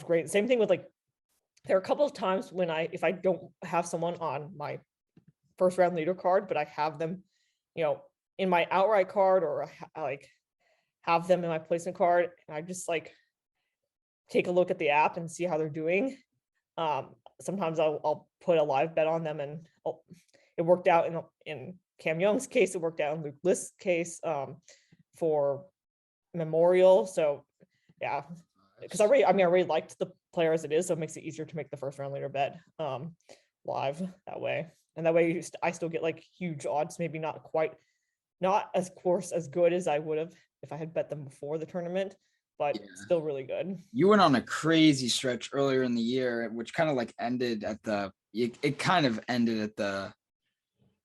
great. Same thing with like, there are a couple of times when if I don't have someone on my first round leader card, but I have them, in my outright card, or I like have them in my placement card, and I just like take a look at the app and see how they're doing. Sometimes I'll put a live bet on them, and it worked out in Cam Young's case. It worked out in Luke List's case for Memorial. So yeah, because I already liked the player as it is, so it makes it easier to make the first round leader bet live that way. And that way I still get like huge odds, maybe not as course as good as I would have if I had bet them before the tournament, but still really good. You went on a crazy stretch earlier in the year, which kind of like ended at it kind of ended at the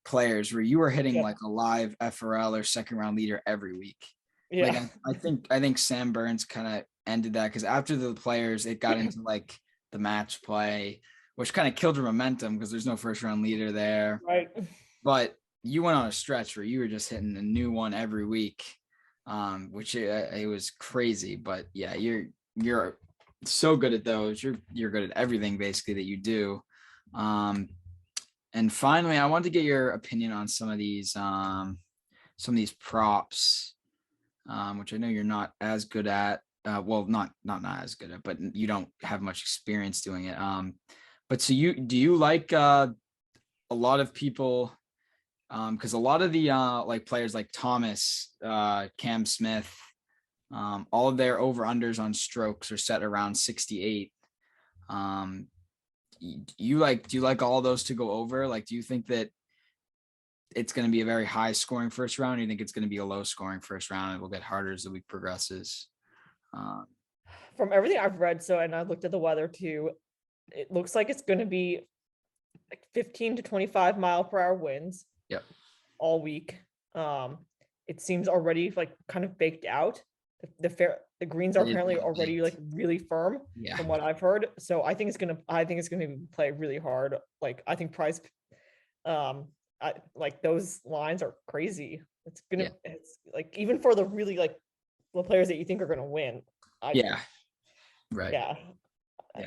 Players, where you were hitting like a live FRL or second round leader every week. Yeah. Like I think Sam Burns kind of ended that, because after the Players, it got into like the match play, which kind of killed your momentum because there's no first round leader there. Right. But you went on a stretch where you were just hitting a new one every week, which it was crazy. But yeah, you're so good at those. You're good at everything basically that you do. And finally, I wanted to get your opinion on some of these props, which I know you're not as good at. Well, not as good at, but you don't have much experience doing it. But so do you like a lot of people? Because a lot of the like players like Thomas, Cam Smith, all of their over unders on strokes are set around 68. Do you like all those to go over? Like, do you think that it's going to be a very high scoring first round? Or do you think it's going to be a low scoring first round? It will get harder as the week progresses. From everything I've read, and I looked at the weather too, it looks like it's going to be like 15 to 25 mile per hour winds. Yep. All week. It seems already like kind of baked out. The greens are apparently already like really firm from what I've heard. So I think it's gonna play really hard. Like I think price, like those lines are crazy. It's like even for the really like the players that you think are gonna win. Right. Yeah.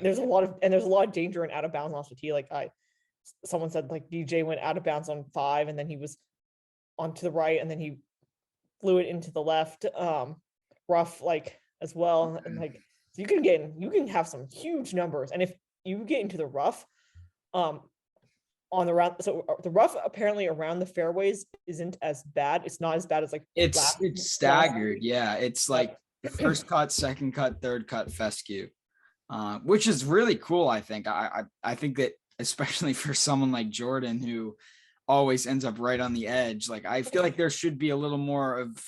There's a lot of danger in out of bounds off the tee. Like someone said like DJ went out of bounds on 5 and then he was onto the right and then he flew it into the left rough like as well. And like so you can have some huge numbers. And if you get into the rough on the round, so the rough apparently around the fairways isn't as bad. It's not as bad as like it's staggered. Yeah, it's like first cut, second cut, third cut, fescue, which is really cool. I think I think that especially for someone like Jordan who always ends up right on the edge. Like I feel like there should be a little more of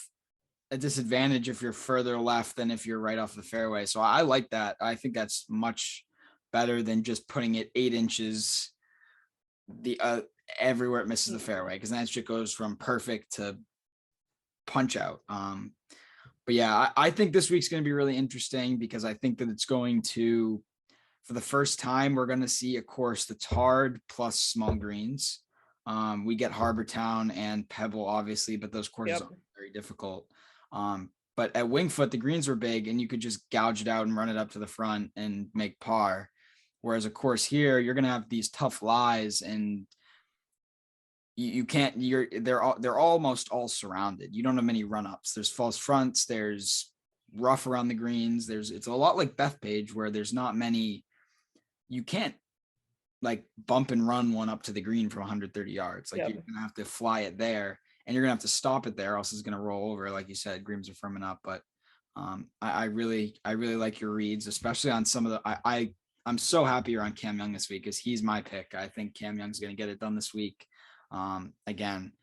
a disadvantage if you're further left than if you're right off the fairway. So I like that. I think that's much better than just putting it 8 inches everywhere it misses the fairway, because that shit goes from perfect to punch out. But yeah, I think this week's going to be really interesting because I think that it's going to, for the first time, we're going to see a course that's hard plus small greens. We get Harbor Town and Pebble, obviously, but those courses are very difficult. But at Winged Foot, the greens were big and you could just gouge it out and run it up to the front and make par. Whereas a course here, you're going to have these tough lies and you can't, they're almost all surrounded. You don't have many run-ups. There's false fronts. There's rough around the greens. It's a lot like Bethpage where there's not many, you can't like bump and run one up to the green from 130 yards. Like Yep. you're gonna have to fly it there, and you're gonna have to stop it there, else it's gonna roll over. Like you said, greens are firming up. But I really like your reads, especially on some of the. I'm so happy you're on Cam Young this week because he's my pick. I think Cam Young's gonna get it done this week. Again,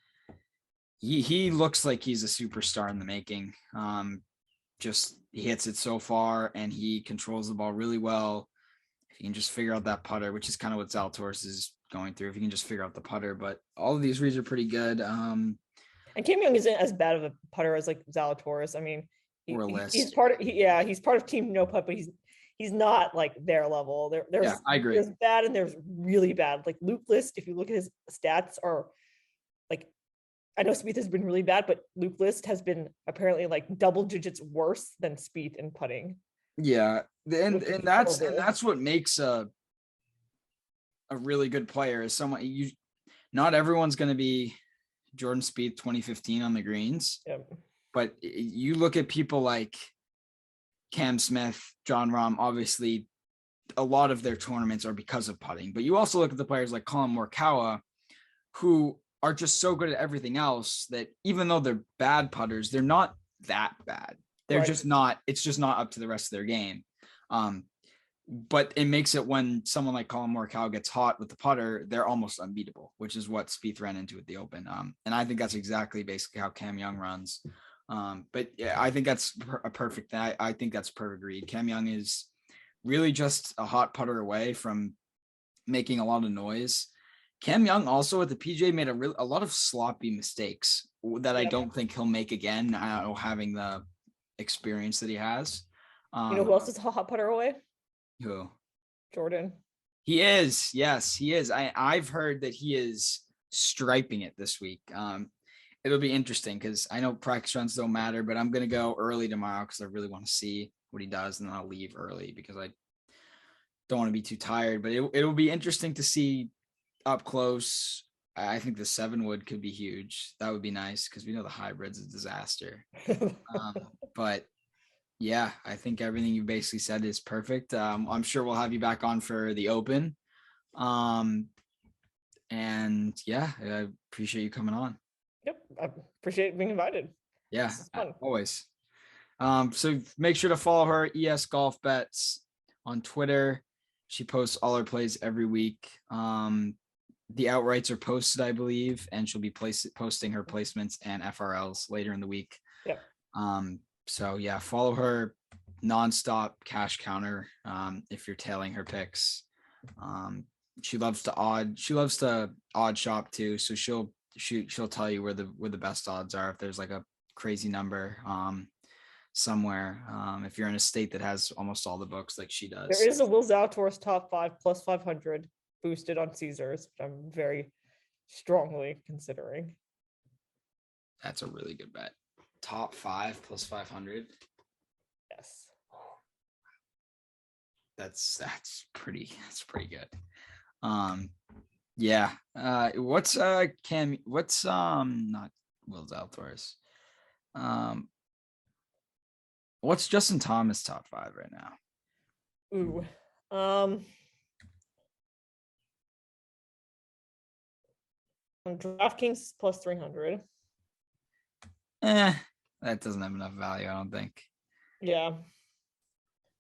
he looks like he's a superstar in the making. Just he hits it so far and he controls the ball really well. If you can just figure out that putter, which is kind of what Zalatoris is going through, if you can just figure out the putter, but all of these reads are pretty good. And Cam Young isn't as bad of a putter as like Zalatoris. I mean, Or Elyse. he's part of he's part of Team No Putt, but he's not like their level. There's I agree. There's bad and there's really bad. Like Luke List, if you look at his stats, are like, I know Spieth has been really bad, but Luke List has been apparently like double digits worse than Spieth in putting. Yeah, and Which is that's horrible. what makes a really good player is someone you. Not everyone's going to be Jordan Spieth 2015 on the greens, Yep. but you look at people like Cam Smith, John Rahm. Obviously, a lot of their tournaments are because of putting, but you also look at the players like Colin Morikawa, who are just so good at everything else that even though they're bad putters, they're not that bad. They're Right. just not, it's just not up to the rest of their game. But it makes it when someone like Colin Morikawa gets hot with the putter, they're almost unbeatable, which is what Spieth ran into at the Open. And I think that's exactly basically how Cam Young runs. But yeah, I think that's a perfect, I think that's a perfect read. Cam Young is really just a hot putter away from making a lot of noise. Cam Young also at the PGA made a lot of sloppy mistakes that I don't think he'll make again. Having the experience that he has. You know who else is a hot putter away? Who? Jordan. He is. Yes, he is. I've heard that he is striping it this week. It'll be interesting because I know practice runs don't matter, but I'm gonna go early tomorrow because I really want to see what he does, and then I'll leave early because I don't want to be too tired. But it'll be interesting to see up close. I think the 7-wood could be huge. That would be nice because we know the hybrid's a disaster. But yeah, I think everything you basically said is perfect. I'm sure we'll have you back on for the Open. And yeah, I appreciate you coming on. Yep. I appreciate being invited. Yeah, This is fun. always. So make sure to follow her, ES Golf Bets, on Twitter. She posts all her plays every week. The outrights are posted, I believe, and she'll be posting her placements and FRLs later in the week. Yep. So yeah, follow her, nonstop cash counter. If you're tailing her picks, she loves to odd shop too. So she'll tell you where the best odds are if there's like a crazy number somewhere. If you're in a state that has almost all the books like she does. There is a Will Zalatoris top 5 plus 500 boosted on Caesars, which I'm very strongly considering. That's a really good bet. Top 5 plus 500. Yes. That's pretty good. Yeah. What's Cam? What's not Will Zalatoris? What's Justin Thomas top 5 right now? Ooh. On DraftKings plus 300. That doesn't have enough value, I don't think. Yeah.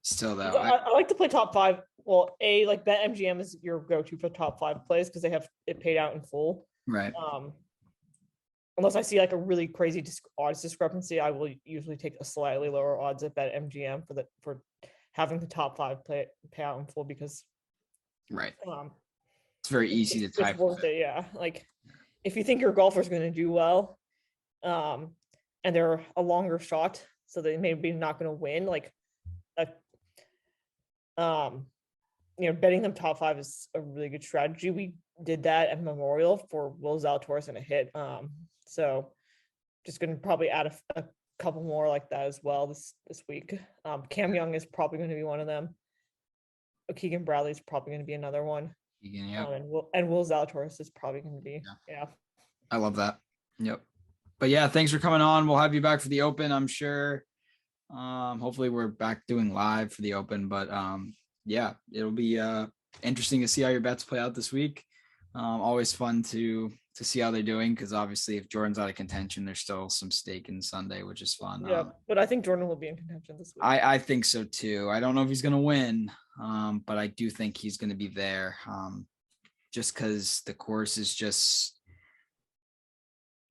Still though, I like to play top 5. Well, like BetMGM is your go-to for top 5 plays because they have it paid out in full. right. Unless I see like a really crazy odds discrepancy, I will usually take a slightly lower odds at BetMGM for having the top 5 pay out in full because Right. It's very easy to type. It's worth it, yeah. Like if you think your golfer's going to do well, and they're a longer shot, so they maybe not going to win, like betting them top 5 is a really good strategy. We did that at Memorial for Will Zalatoris and a hit. So just going to probably add a couple more like that as well this week. Cam Young is probably going to be one of them. Keegan Bradley is probably going to be another one. Yeah. And Will Zalatoris is probably going to be. Yeah. I love that. Yep. But yeah, thanks for coming on. We'll have you back for the Open, I'm sure. Hopefully we're back doing live for the Open, but yeah, it'll be interesting to see how your bets play out this week. Always fun to see how they're doing, because obviously if Jordan's out of contention, there's still some stake in Sunday, which is fun. Yeah, but I think Jordan will be in contention this week. I think so too. I don't know if he's gonna win, but I do think he's gonna be there. Just because the course is just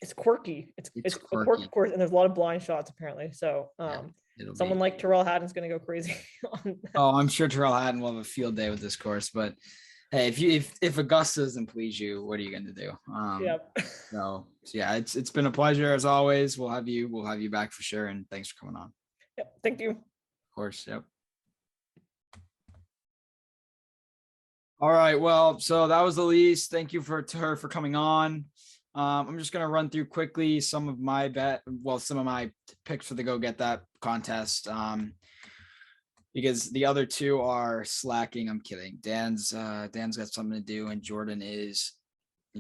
It's quirky. It's a quirky. quirky course, and there's a lot of blind shots apparently. So someone like Terrell Hatton's going to go crazy on that. Oh, I'm sure Terrell Hatton will have a field day with this course, but hey, if Augusta doesn't please you, what are you going to do? So yeah, it's been a pleasure as always. We'll have you back for sure, and thanks for coming on. Yep, thank you. Of course, yep. All right, well, so that was Elyse. Thank you to her for coming on. I'm just gonna run through quickly some of my picks for the Go Get That contest. Because the other two are slacking. I'm kidding. Dan's got something to do, and Jordan is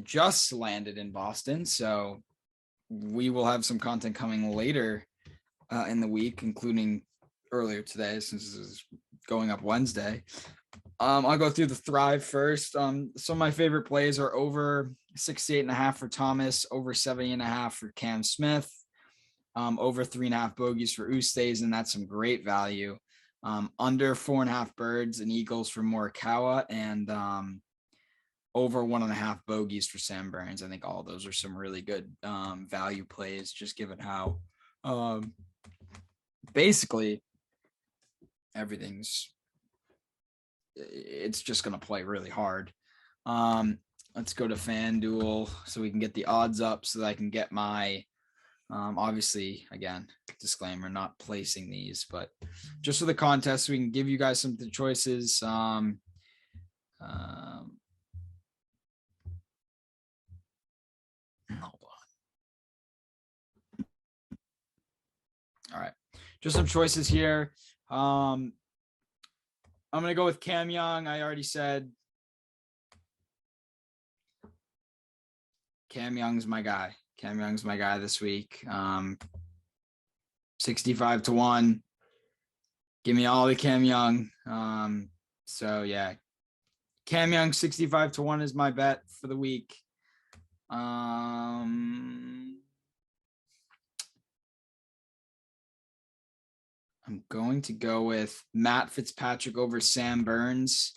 just landed in Boston. So we will have some content coming later in the week, including earlier today, since this is going up Wednesday. I'll go through the Thrive first. Some of my favorite plays are over 68.5 for Thomas, over 70.5 for Cam Smith, over 3.5 bogeys for Ustays, and that's some great value. Under 4.5 birds and eagles for Morikawa, and over 1.5 bogeys for Sam Burns. I think all those are some really good value plays, just given how basically it's just going to play really hard. Let's go to FanDuel so we can get the odds up so that I can get my, obviously, again, disclaimer, not placing these, but just for the contest, so we can give you guys some of the choices. Hold on. All right. Just some choices here. I'm going to go with Cam Young. I already said Cam Young's my guy. Cam Young's my guy this week. 65-1. Give me all the Cam Young. So yeah, Cam Young 65-1 is my bet for the week. I'm going to go with Matt Fitzpatrick over Sam Burns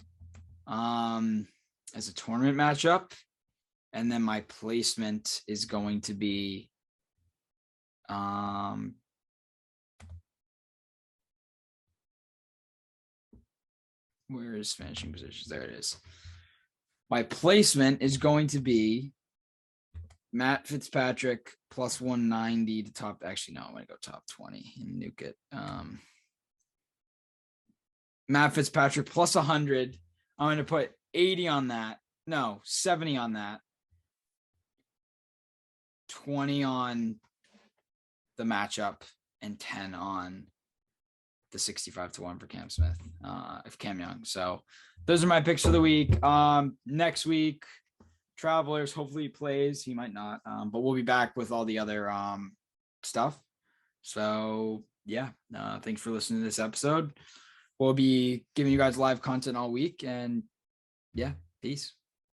as a tournament matchup. And then my placement is going to be where is finishing positions? There it is. My placement is going to be Matt Fitzpatrick plus 190 to top. Actually, no, I'm going to go top 20 and nuke it. Matt Fitzpatrick plus 100. I'm going to put 80 on that. No, 70 on that. 20 on the matchup and 10 on the 65-1 for Cam Smith, if Cam Young. So those are my picks for the week. Next week, Travelers, hopefully he plays. He might not, but we'll be back with all the other stuff. So yeah, thanks for listening to this episode. We'll be giving you guys live content all week, and yeah, peace.